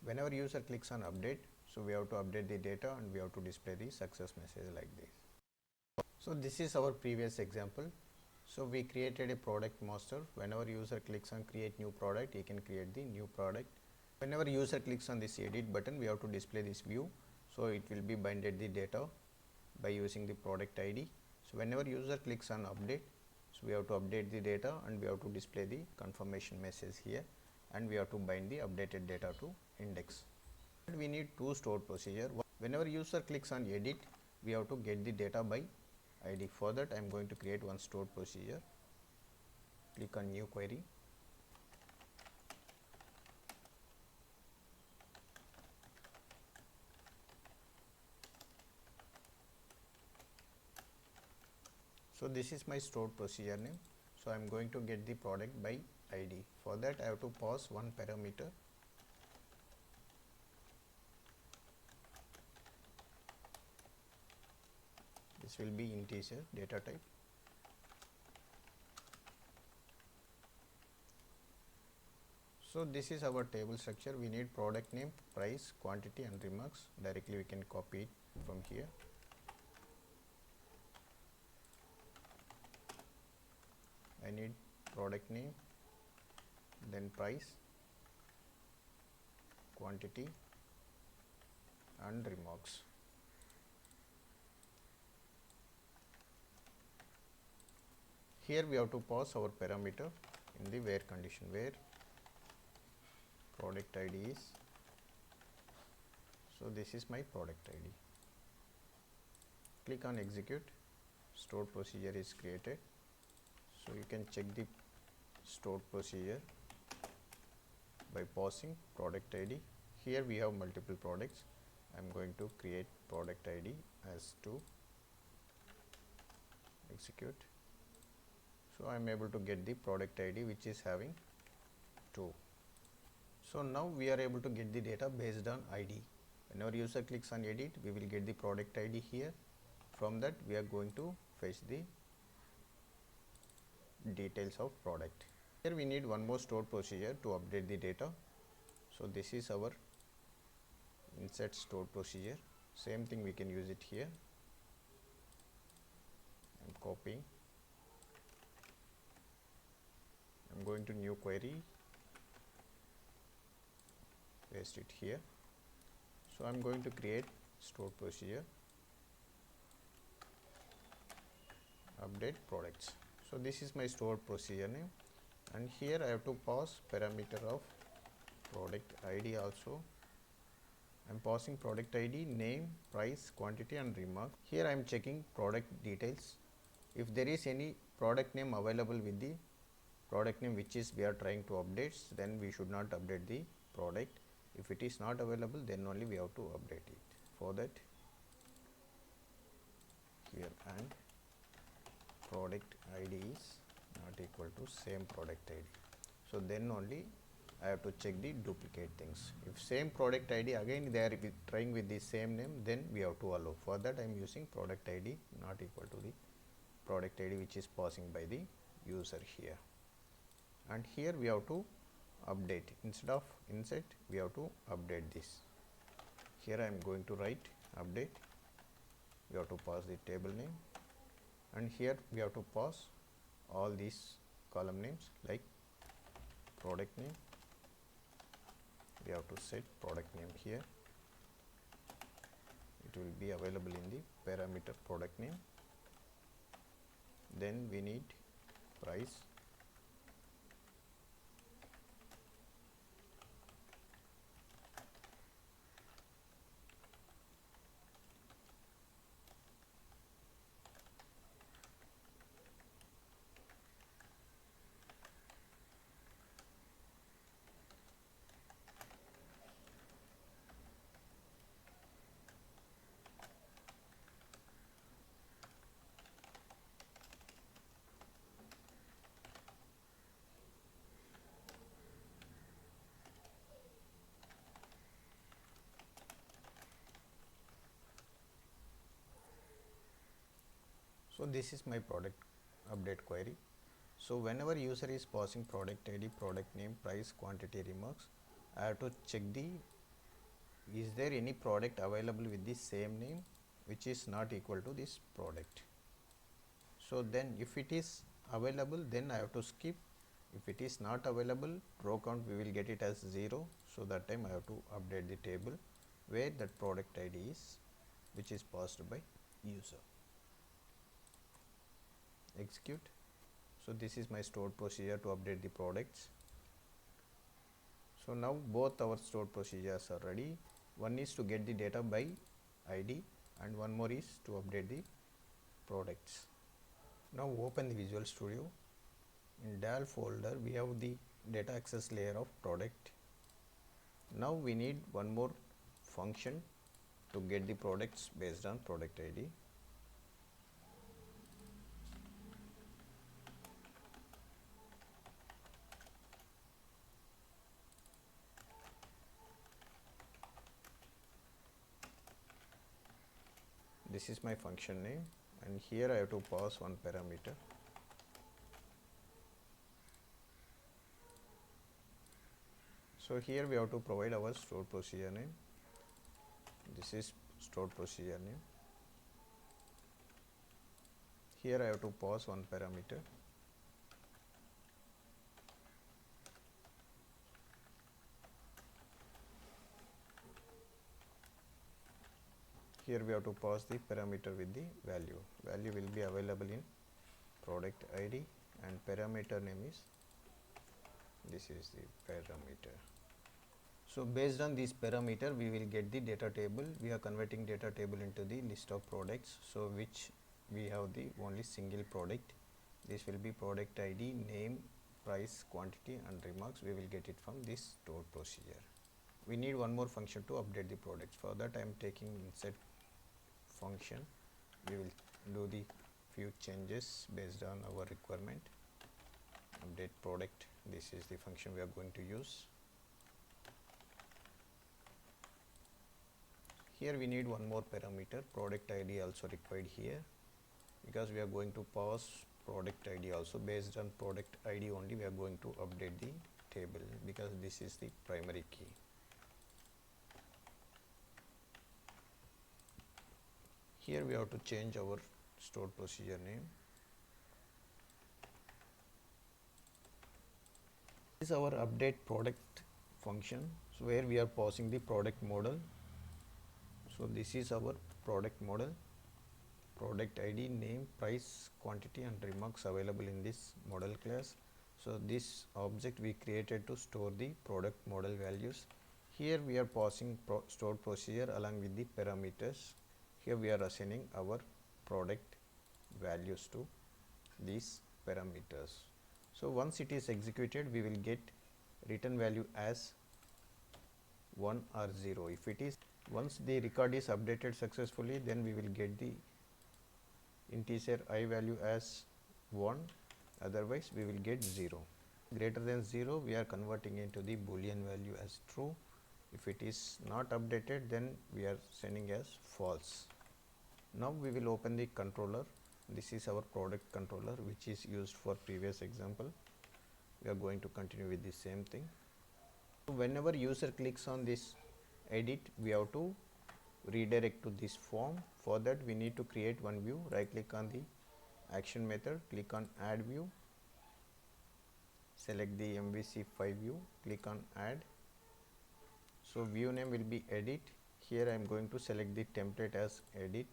Whenever user clicks on update, so we have to update the data and we have to display the success message like this. So this is our previous example. So we created a product master. Whenever user clicks on create new product, he can create the new product. Whenever user clicks on this edit button, we have to display this view. So it will be binded the data by using the product ID. So whenever user clicks on update, so we have to update the data and we have to display the confirmation message here, and we have to bind the updated data to index. And we need two stored procedure. Whenever user clicks on edit, we have to get the data by ID. For that I am going to create one stored procedure. Click on new query. So this is my stored procedure name. So I am going to get the product by ID. For that I have to pass one parameter. This will be integer data type. So this is our table structure. We need product name, price, quantity and remarks. Directly we can copy it from here. I need product name, then price, quantity and remarks. Here we have to pass our parameter in the where condition, where product ID is, so this is my product ID. Click on execute. Stored procedure is created. So you can check the stored procedure by passing product ID. Here we have multiple products. I am going to create product ID as 2. Execute. So I am able to get the product ID which is having 2. So now we are able to get the data based on ID. Whenever user clicks on edit, we will get the product ID here. From that we are going to fetch the details of product. Here we need one more stored procedure to update the data. So this is our insert stored procedure. Same thing we can use it here. I am copying. I am going to new query, paste it here. So I am going to create stored procedure, update products. So this is my stored procedure name, and here I have to pass parameter of product ID also. I am passing product ID, name, price, quantity and remark. Here I am checking product details. If there is any product name available with the product name which is we are trying to update, then we should not update the product. If it is not available, then only we have to update it. For that, here and product ID is not equal to same product ID. So then only I have to check the duplicate things. If same product ID again they are trying with the same name, then we have to allow. For that I am using product ID not equal to the product ID which is passing by the user here. And here we have to update. Instead of insert, we have to update this. Here I am going to write update. We have to pass the table name, and here we have to pass all these column names like product name. We have to set product name here. It will be available in the parameter product name. Then we need price, so this is my product update query. So whenever user is passing product ID, product name, price, quantity, remarks, I have to check the is there any product available with the same name which is not equal to this product. So then if it is available, then I have to skip. If it is not available, row count we will get it as 0. So that time I have to update the table where that product ID is which is passed by user. Execute. So this is my stored procedure to update the products. So now both our stored procedures are ready. One is to get the data by ID and one more is to update the products. Now open the Visual Studio. In DAL folder we have the data access layer of product. Now we need one more function to get the products based on product ID. This is my function name, and here I have to pass one parameter. So here we have to provide our stored procedure name. This is stored procedure name. Here I have to pass one parameter. Here we have to pass the parameter with the value. Value will be available in product ID and parameter name is, this is the parameter. So based on this parameter we will get the data table. We are converting data table into the list of products, so which we have the only single product. This will be product ID, name, price, quantity and remarks. We will get it from this stored procedure. We need one more function to update the products. For that I am taking insert function. We will do the few changes based on our requirement. Update product, this is the function we are going to use. Here we need one more parameter, product ID also required here, because we are going to pass product ID also. Based on product ID only we are going to update the table, because this is the primary key. Here we have to change our stored procedure name. This is our update product function, so where we are passing the product model. So this is our product model, product ID, name, price, quantity and remarks available in this model class. So this object we created to store the product model values. Here we are passing stored procedure along with the parameters. Here we are assigning our product values to these parameters. So once it is executed we will get return value as 1 or 0. If it is, once the record is updated successfully, then we will get the integer I value as 1, otherwise we will get 0. Greater than 0 we are converting into the boolean value as true. If it is not updated, then we are sending as false. Now we will open the controller. This is our product controller which is used for previous example. We are going to continue with the same thing. So whenever user clicks on this edit, we have to redirect to this form. For that we need to create one view. Right click on the action method, click on add view, select the MVC5 view, click on add. So view name will be edit. Here I am going to select the template as edit.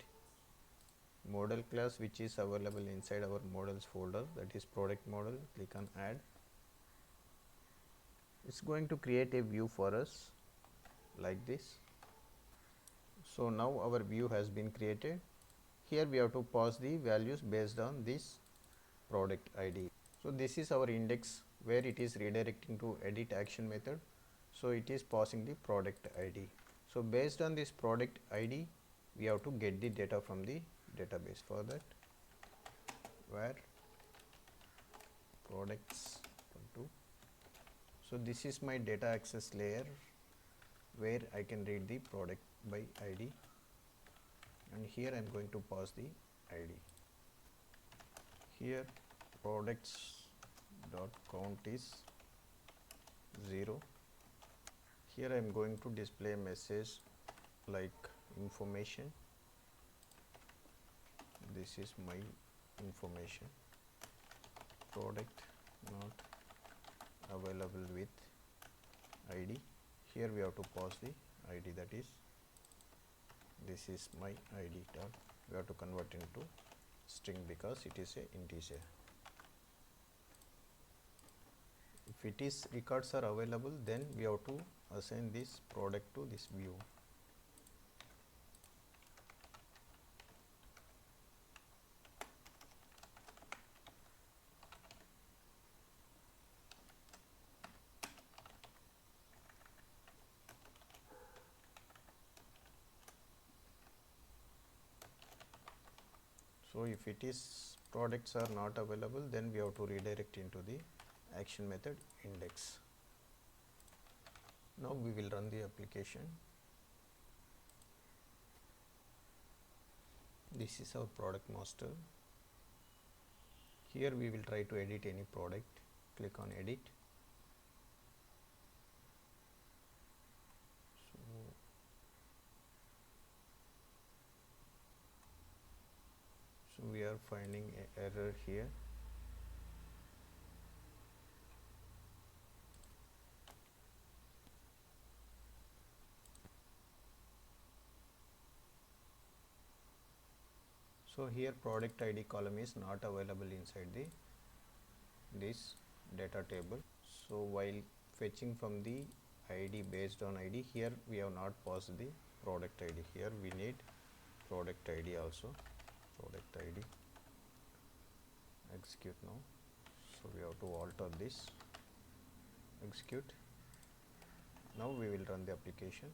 Model class which is available inside our models folder, that is product model, click on add. It's going to create a view for us like this. So now our view has been created. Here we have to pass the values based on this product ID. So this is our index where it is redirecting to edit action method. So it is passing the product ID. So based on this product ID we have to get the data from the database. For that, where products to, so this is my data access layer where I can read the product by ID, and here I am going to pass the ID. Here products dot count is 0. Here I am going to display a message like information. This is my information. Product not available with ID. Here we have to pass the ID, that is, this is my ID tag. We have to convert into string because it is a integer. If it is records are available, then we have to assign this product to this view. So if it is products are not available, then we have to redirect into the action method index. Now we will run the application. This is our product master. Here we will try to edit any product. Click on edit. error here. So here product ID column is not available inside this data table. So while fetching from the ID based on ID, here we have not passed the product ID. Here we need product ID also. Product ID, execute now. So we have to alter this, execute. Now we will run the application.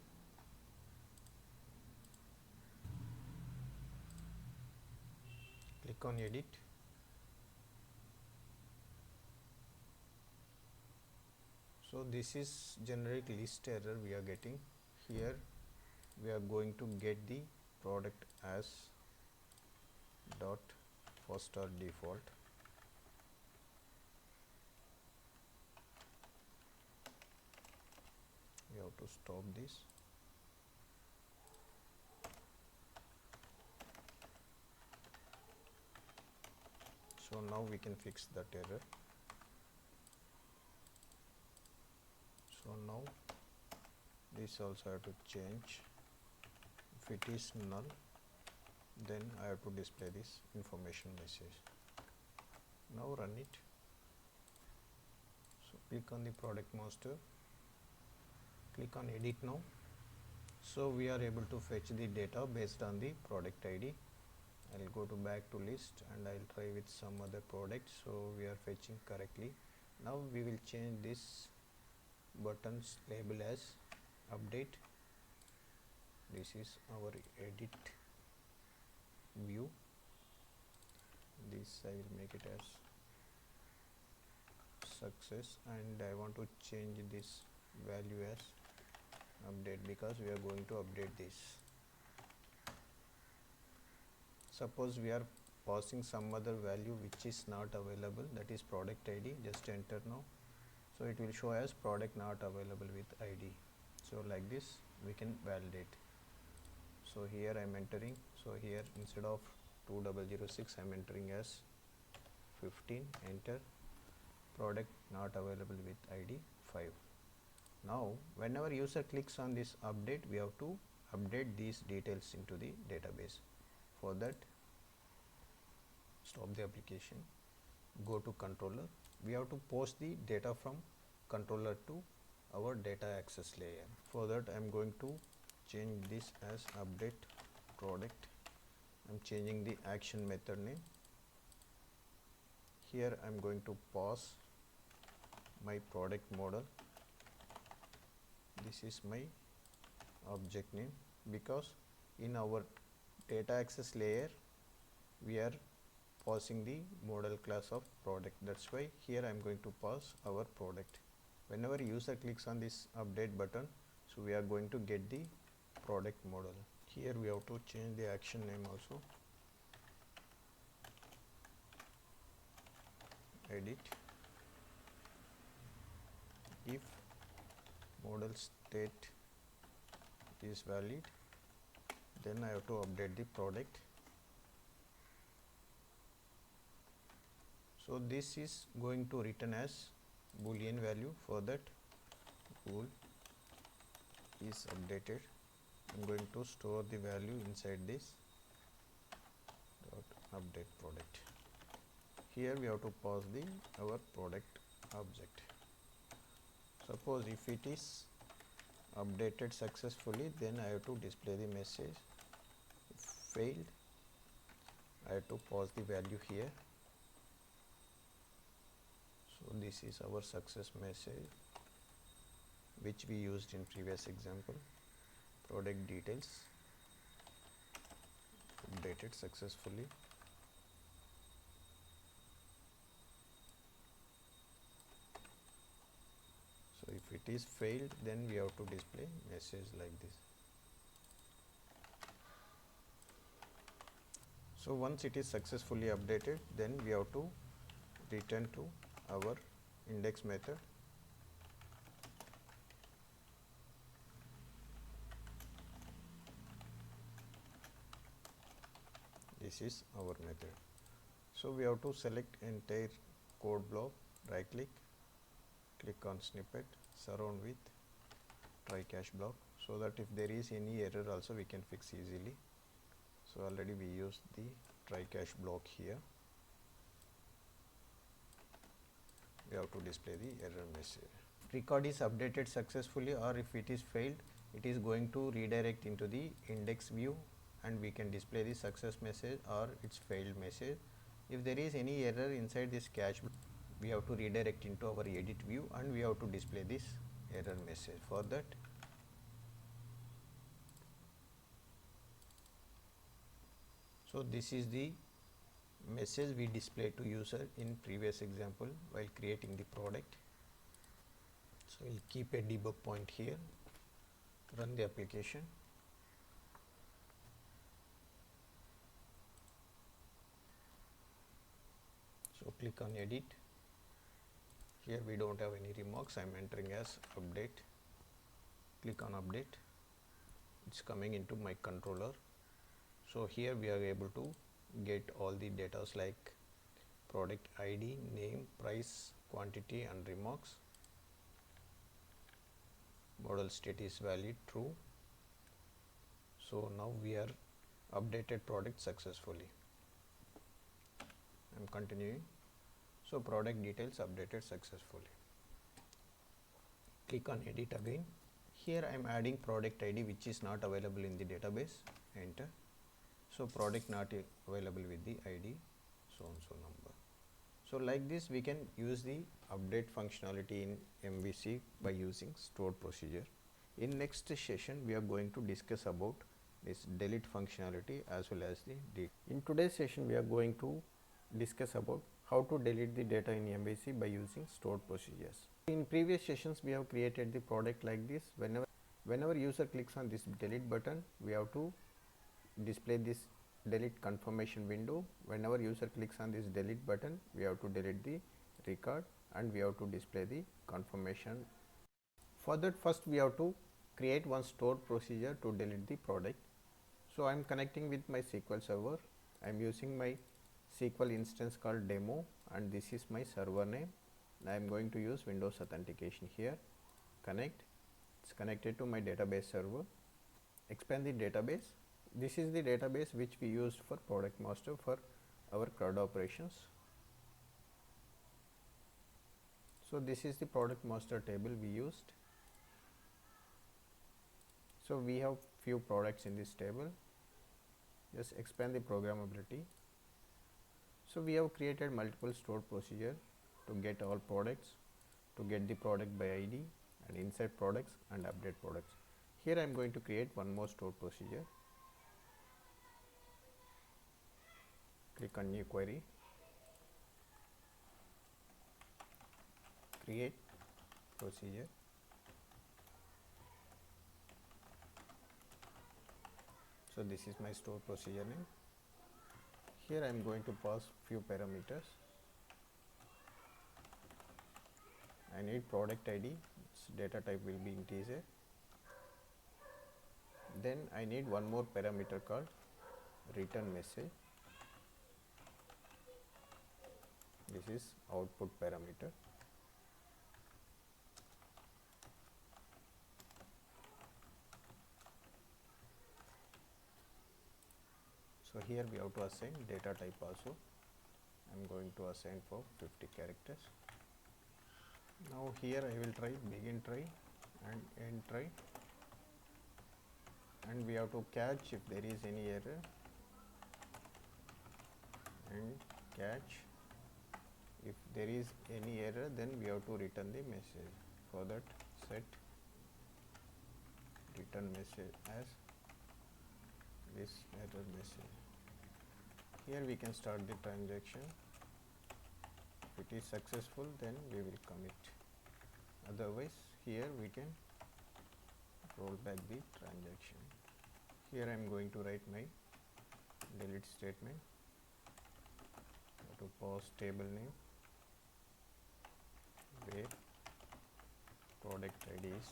Click on edit. So this is generic list error we are getting. Here we are going to get the product as dot first or default. We have to stop this. So now we can fix that error. So now this also have to change. If it is null, then I have to display this information message. Now run it. So click on the product master, click on edit now. So we are able to fetch the data based on the product ID. I'll go to back to list and I'll try with some other product. So we are fetching correctly. Now we will change this buttons label as update. This is our edit view. This I will make it as success, and I want to change this value as update because we are going to update this. Suppose we are passing some other value which is not available, that is product ID. Just enter now. So it will show as product not available with ID. So like this we can validate. So here I am entering. So here instead of 2006 I am entering as 15. Enter. Product not available with ID 5. Now whenever user clicks on this update, we have to update these details into the database. For that, stop the application, go to controller. We have to post the data from controller to our data access layer. For that I am going to change this as update product. I am changing the action method name. Here I am going to pass my product model. This is my object name, because in our data access layer we are passing the model class of product. That's why here I am going to pass our product. Whenever user clicks on this update button, so we are going to get the product model. Here we have to change the action name also. Edit. If model state is valid, then I have to update the product. So this is going to return as boolean value. For that, bool is updated. I'm going to store the value inside this dot update product. Here we have to pass the our product object. Suppose if it is updated successfully, then I have to display the message. If failed, I have to pass the value here. So this is our success message which we used in previous example. Product details updated successfully. So if it is failed, then we have to display message like this. So once it is successfully updated, then we have to return to our index method. This is our method. So we have to select entire code block, right click, click on snippet, surround with try catch block, so that if there is any error also we can fix easily. So already we used the try catch block here. We have to display the error message. Record is updated successfully, or if it is failed, it is going to redirect into the index view and we can display the success message or its failed message. If there is any error inside this catch, we have to redirect into our edit view and we have to display this error message. For that, so this is the message we display to user in previous example while creating the product. So we'll keep a debug point here, run the application. So click on edit. Here we don't have any remarks. I'm entering as update. Click on update. It's coming into my controller. So here we are able to get all the data like product ID, name, price, quantity and remarks. Model state is valid, true. So now we are updated product successfully. I'm continuing. So product details updated successfully. Click on edit again. Here I am adding product ID which is not available in the database. Enter. So product not available with the ID so and so number. So like this we can use the update functionality in MVC by using stored procedure. In next session we are going to discuss about this delete functionality as well as the delete. In today's session we are going to discuss about how to delete the data in MVC by using stored procedures. In previous sessions we have created the product like this. Whenever user clicks on this delete button, we have to display this delete confirmation window. Whenever user clicks on this delete button, we have to delete the record and we have to display the confirmation. For that, first we have to create one stored procedure to delete the product. So I am connecting with my SQL Server. I am using my SQL instance called demo and this is my server name. I am going to use Windows authentication here. Connect. It's connected to my database server. Expand the database. This is the database which we used for product master for our CRUD operations. So this is the product master table we used. So we have few products in this table. Just expand the programmability. So we have created multiple stored procedure to get all products, to get the product by ID and insert products and update products. Here I am going to create one more stored procedure. Click on new query, create procedure. So this is my stored procedure name. Here I am going to pass few parameters. I need product ID, its data type will be integer. Then I need one more parameter called return message. This is output parameter. So here we have to assign data type also. I am going to assign for 50 characters. Now here I will try begin try and end try, and we have to catch if there is any error and catch. If there is any error, then we have to return the message. For that, set return message as this error message. Here we can start the transaction. If it is successful, then we will commit. Otherwise, here we can roll back the transaction. Here I am going to write my delete statement. To pass table name where product ID is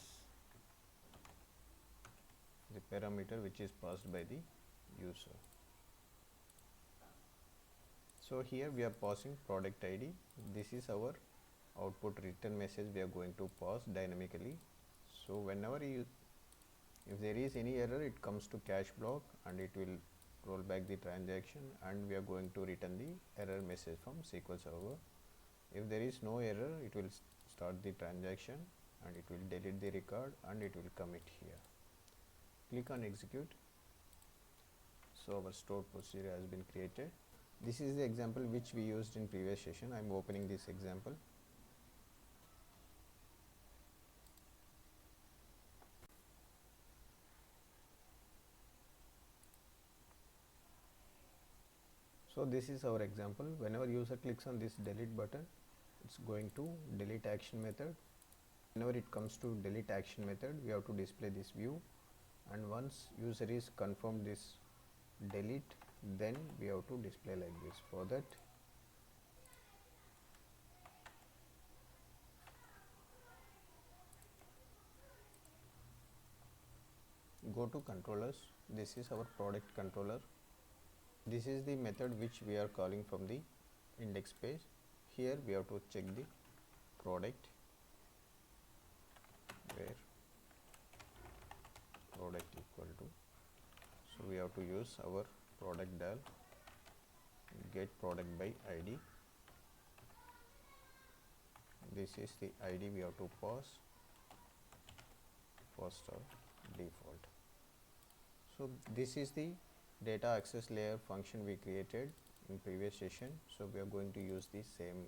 the parameter which is passed by the user. So here we are passing product ID. This is our output return message we are going to pass dynamically. So whenever if there is any error, it comes to cache block and it will roll back the transaction, and we are going to return the error message from SQL Server. If there is no error, it will start the transaction and it will delete the record and it will commit here. Click on execute. So our stored procedure has been created. This is the example which we used in previous session. I am opening this example. So this is our example. Whenever user clicks on this delete button, it's going to delete action method. Whenever it comes to delete action method, we have to display this view, and once user is confirmed this delete, then we have to display like this. For that, go to controllers. This is our product controller. This is the method which we are calling from the index page. Here we have to check the product, where product equal to, so we have to use our product del get product by ID. This is the ID we have to pass, first or default. So this is the data access layer function we created in previous session. So we are going to use the same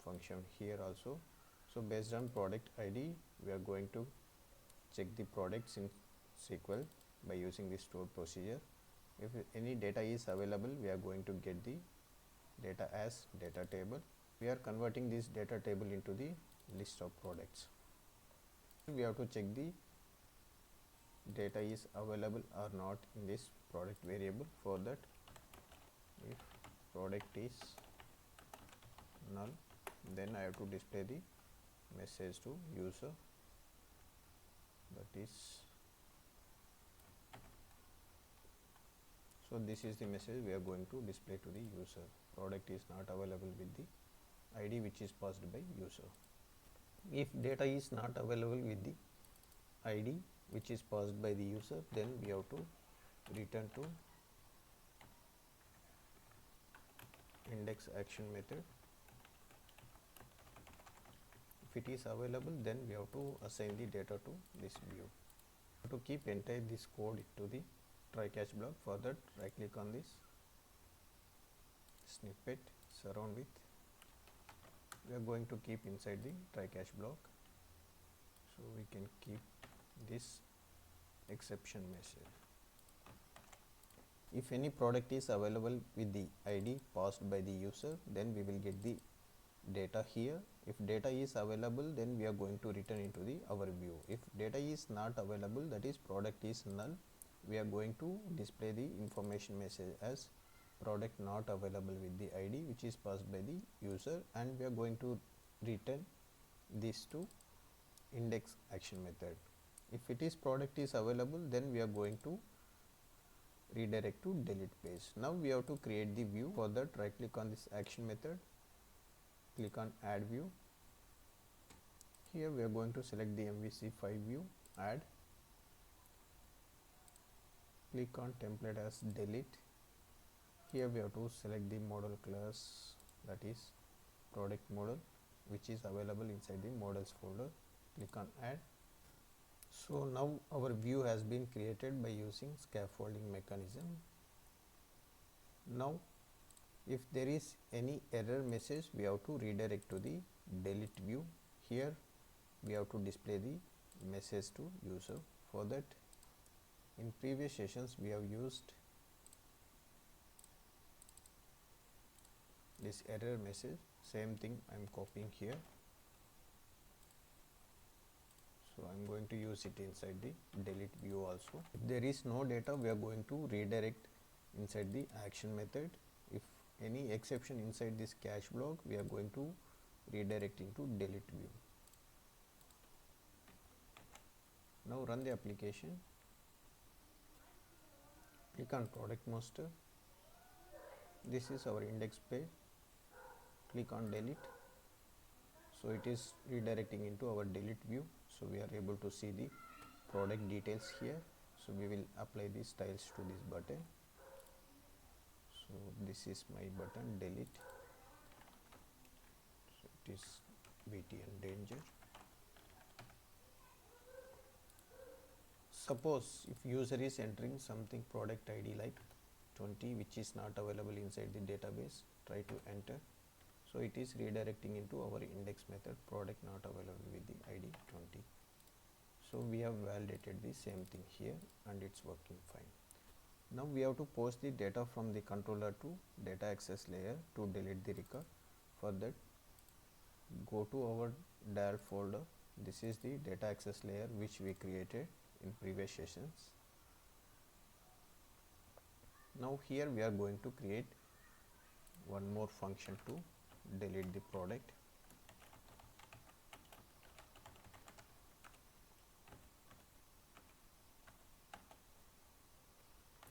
function here also. So based on product ID, we are going to check the products in SQL by using the stored procedure. If any data is available, we are going to get the data as data table. We are converting this data table into the list of products. We have to check the data is available or not in this product variable. For that, if product is null, then I have to display the message to user, that is, so this is the message we are going to display to the user. Product is not available with the ID which is passed by user. If data is not available with the ID which is passed by the user, then we have to return to index action method. If it is available, then we have to assign the data to this view. To keep entire this code to the try catch block, for that right click on this snippet, surround with, we are going to keep inside the try catch block. So we can keep this exception message. If any product is available with the ID passed by the user, then we will get the data here. If data is available, then we are going to return into the our view. If data is not available, that is product is null, we are going to display the information message as product not available with the ID which is passed by the user, and we are going to return this to index action method. If it is product is available, then we are going to redirect to delete page. Now we have to create the view. For that, right click on this action method, click on add view. Here we are going to select the MVC5 view, add, click on template as delete. Here we have to select the model class, that is product model, which is available inside the models folder. Click on add. So now our view has been created by using scaffolding mechanism. Now if there is any error message, we have to redirect to the delete view. Here we have to display the message to user. For that, in previous sessions we have used this error message. Same thing I am copying here. So I am going to use it inside the delete view also. If there is no data, we are going to redirect inside the action method. If any exception inside this cache block, we are going to redirect into delete view. Now run the application. Click on product master. This is our index page. Click on delete. So it is redirecting into our delete view. So we are able to see the product details here. So we will apply the styles to this button. So this is my button, delete. So it is BTN danger. Suppose if user is entering something product ID like 20 which is not available inside the database, try to enter. So it is redirecting into our index method, product not available with the ID 20. So we have validated the same thing here and it's working fine. Now we have to post the data from the controller to data access layer to delete the record. For that, go to our DAL folder. This is the data access layer which we created in previous sessions. Now here we are going to create one more function to delete the product.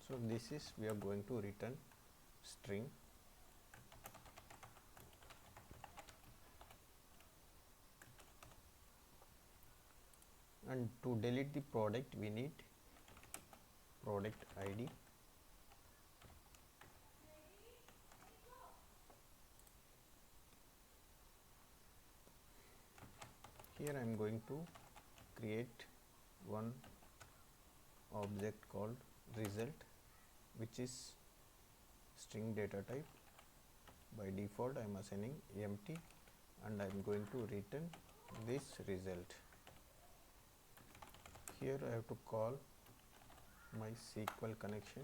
So this is, we are going to return string, and to delete the product we need product ID. Here I am going to create one object called result, which is string data type. By default I am assigning empty, and I am going to return this result. Here I have to call my SQL connection.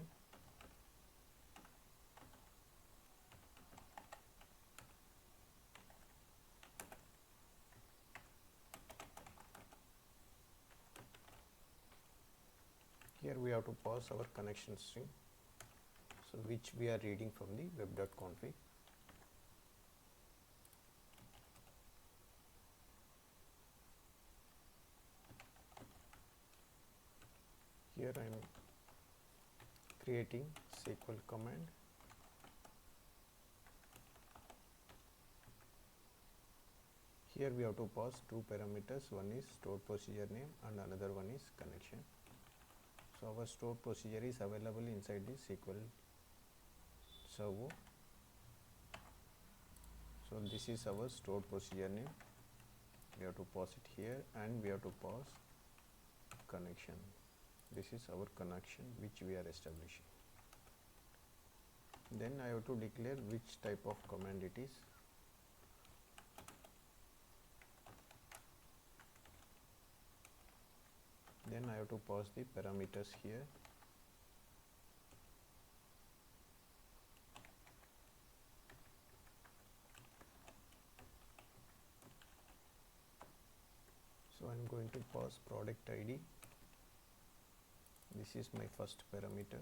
Here we have to pass our connection string, so which we are reading from the web.config. Here I am creating SQL command. Here we have to pass two parameters, one is stored procedure name and another one is connection. So our stored procedure is available inside the SQL Server. So this is our stored procedure name. We have to pass it here, and we have to pass connection. This is our connection which we are establishing. Then I have to declare which type of command it is. Then I have to pass the parameters here. So I am going to pass product ID. This is my first parameter.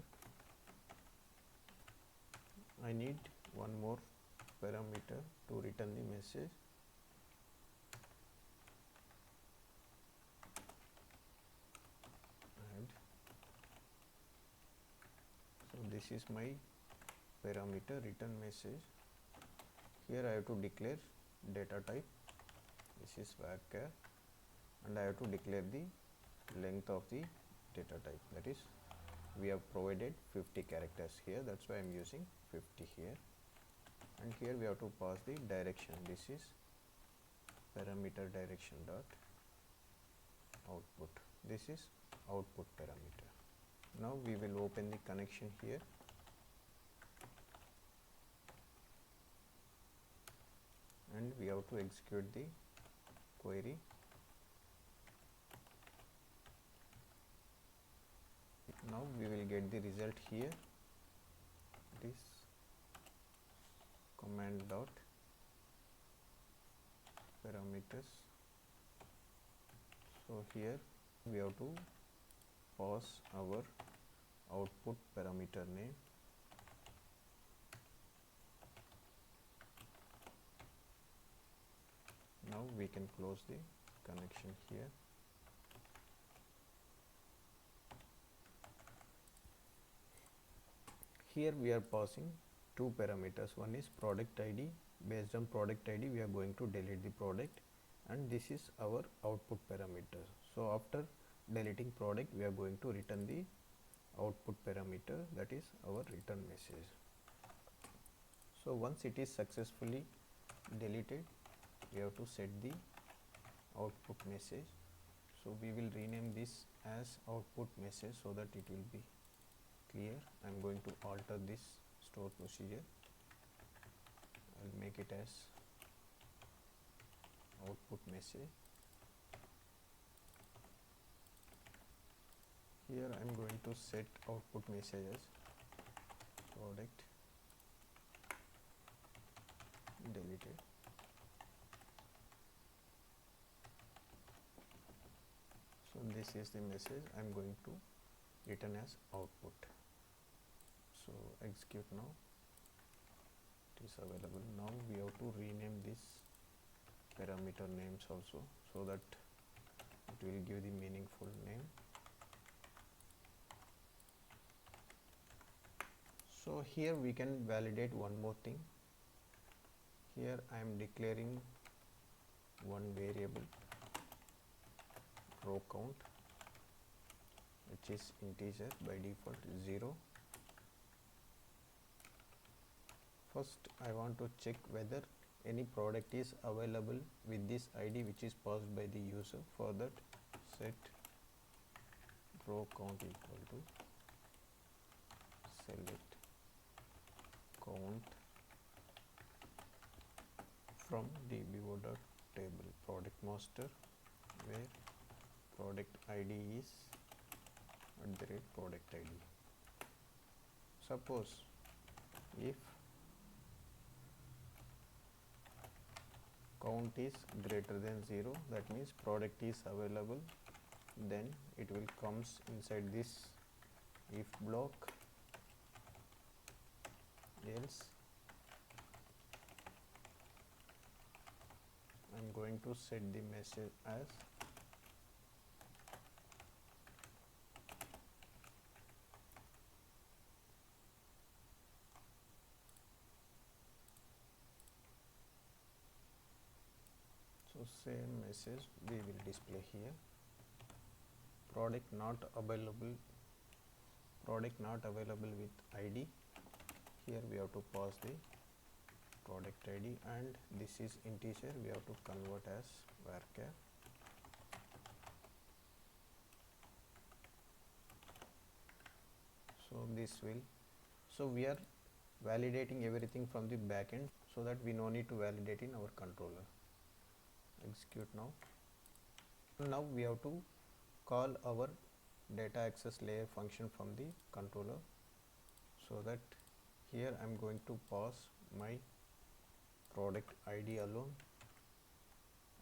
I need one more parameter to return the message. And so this is my parameter return message. Here I have to declare data type. This is varchar, and I have to declare the length of the data type, that is we have provided 50 characters here, that's why I am using 50 here. And here we have to pass the direction. This is parameter direction dot output. This is output parameter. Now we will open the connection here. And we have to execute the query. Now we will get the result here. It is command dot parameters. So here we have to pass our output parameter name. Now we can close the connection here. Here we are passing two parameters. One is product ID. Based on product ID we are going to delete the product, and this is our output parameter. So after deleting product we are going to return the output parameter, that is our return message. So once it is successfully deleted, we have to set the output message. So we will rename this as output message so that it will be clear. I am going to alter this store procedure. I will make it as output message. Here I am going to set output message as product deleted. So this is the message I am going to return as output. So execute now. It is available. Now we have to rename this parameter names also so that it will give the meaningful name. So here we can validate one more thing. Here I am declaring one variable row count, which is integer by default 0. First I want to check whether any product is available with this ID which is passed by the user. For that, set row count equal to select count from dbo.table product master, where product ID is @product ID. Suppose if count is greater than 0, that means product is available, then it will comes inside this if block, else I am going to set the message as same message we will display here. Product not available with ID. Here we have to pass the product ID, and this is integer, we have to convert as varchar. So we are validating everything from the backend so that we no need to validate in our controller. Execute now. Now we have to call our data access layer function from the controller, so that here I am going to pass my product ID alone,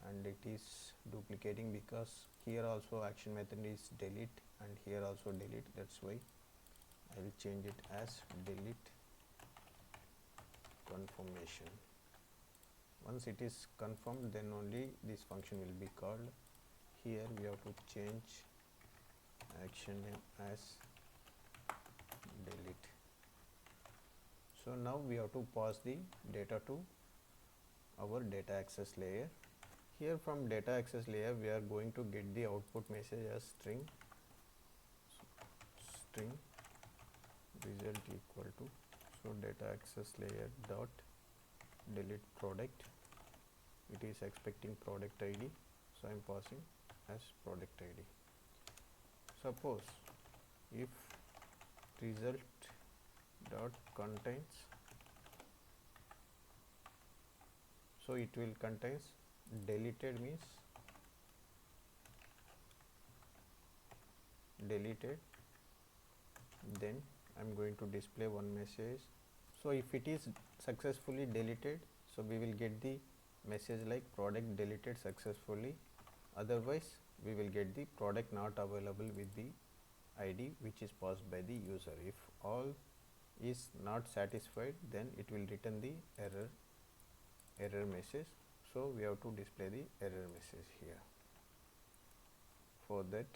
and it is duplicating because here also action method is delete and here also delete. That's why I will change it as delete confirmation. Once it is confirmed, then only this function will be called. Here we have to change action name as delete. So now we have to pass the data to our data access layer. Here from data access layer we are going to get the output message as string result equal to, so data access layer dot delete product. It is expecting product ID, so I am passing as product ID. Suppose if result dot contains, so it will contains deleted means deleted, then I am going to display one message. So if it is successfully deleted, so we will get the message like product deleted successfully. Otherwise we will get the product not available with the ID which is passed by the user. If all is not satisfied, then it will return the error message. So we have to display the error message here. For that,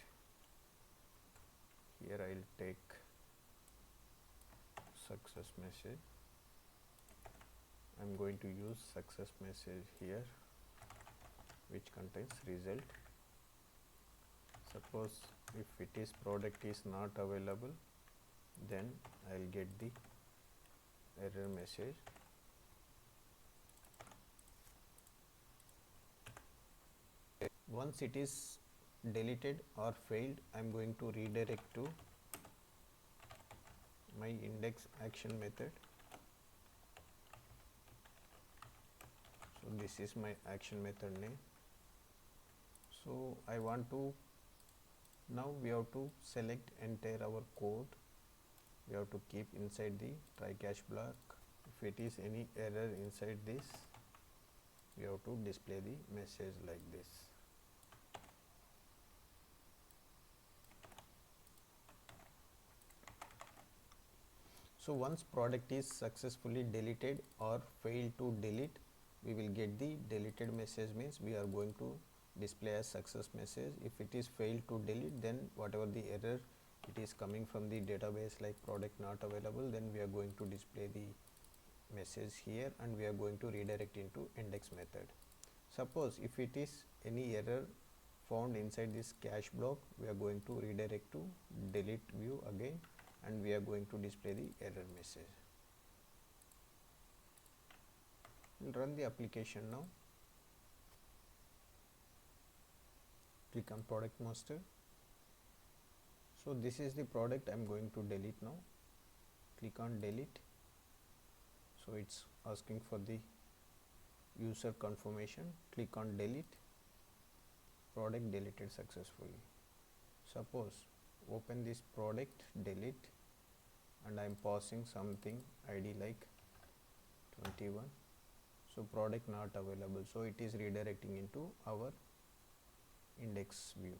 here I will take success message. I'm going to use success message here, which contains result. Suppose if it is product is not available, then I'll get the error message. Once it is deleted or failed, I'm going to redirect to my index action method. So this is my action method name. So I want to, now we have to select entire our code. We have to keep inside the try catch block. If it is any error inside this, we have to display the message like this. So once product is successfully deleted or failed to delete, we will get the deleted message, means we are going to display as success message. If it is failed to delete, then whatever the error it is coming from the database like product not available, then we are going to display the message here and we are going to redirect into index method. Suppose if it is any error found inside this cache block, we are going to redirect to delete view again and we are going to display the error message. We'll run the application now. Click on product master. So this is the product I'm going to delete now. Click on delete. So it's asking for the user confirmation. Click on delete. Product deleted successfully. Suppose open this product, delete, and I'm passing something ID like 21. So product not available, so it is redirecting into our index view.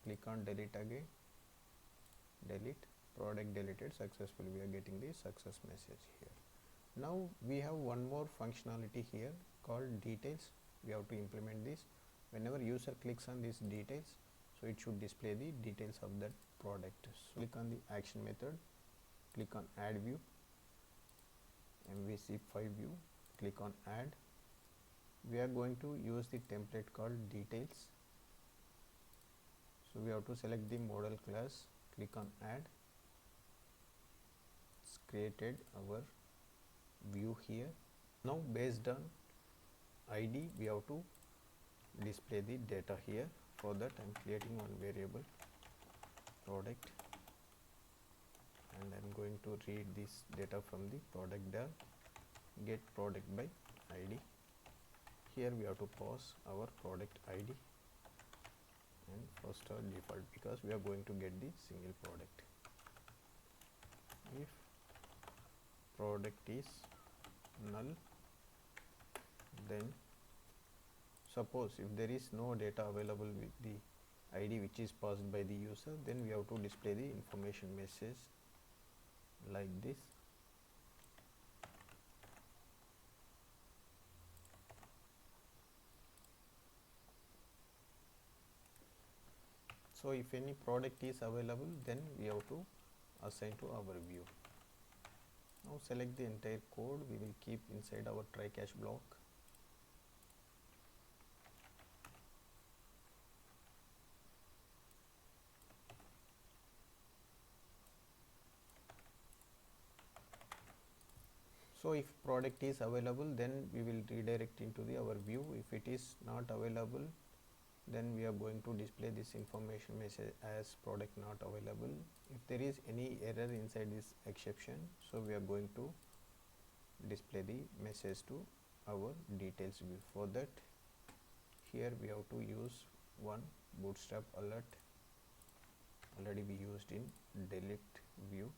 Click on delete again, delete, product deleted successfully. We are getting the success message here. Now we have one more functionality here called details. We have to implement this. Whenever user clicks on these details, so it should display the details of that product. So click on the action method, click on add view, MVC 5 view, click on add. We are going to use the template called details. So we have to select the model class, click on add. It's created our view here. Now based on ID, we have to display the data here. For that I'm creating one variable product and I'm going to read this data from the product del, get product by ID. Here we have to pass our product ID and first or default, because we are going to get the single product. If product is null, then suppose if there is no data available with the ID which is passed by the user, then we have to display the information message like this. So if any product is available, then we have to assign to our view. Now select the entire code. We will keep inside our try catch block. So if product is available, then we will redirect into the our view. If it is not available, then we are going to display this information message as product not available. If there is any error inside this exception, so we are going to display the message to our details view. For that, here we have to use one bootstrap alert. Already we used in delete view.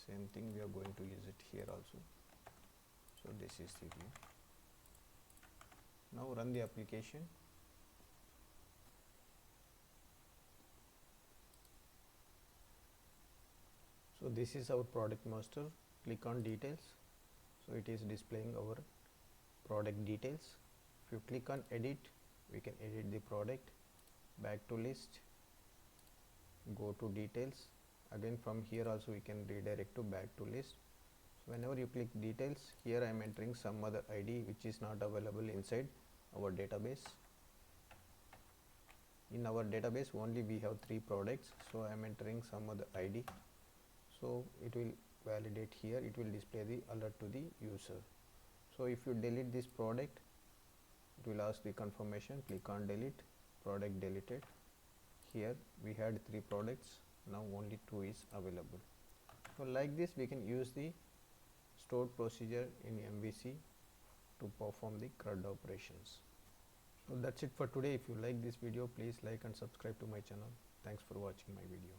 Same thing we are going to use it here also. So this is the view. Now run the application. So this is our product master. Click on details. So it is displaying our product details. If you click on edit, we can edit the product. Back to list, go to details. Again from here also we can redirect to back to list. Whenever you click details, here I am entering some other ID which is not available inside our database. In our database only we have 3 products, so I am entering some other ID. So it will validate here, it will display the alert to the user. So if you delete this product, it will ask the confirmation, click on delete, product deleted. Here we had 3 products, now only 2 is available. So like this we can use the stored procedure in MVC to perform the CRUD operations. So that's it for today. If you like this video, please like and subscribe to my channel. Thanks for watching my video.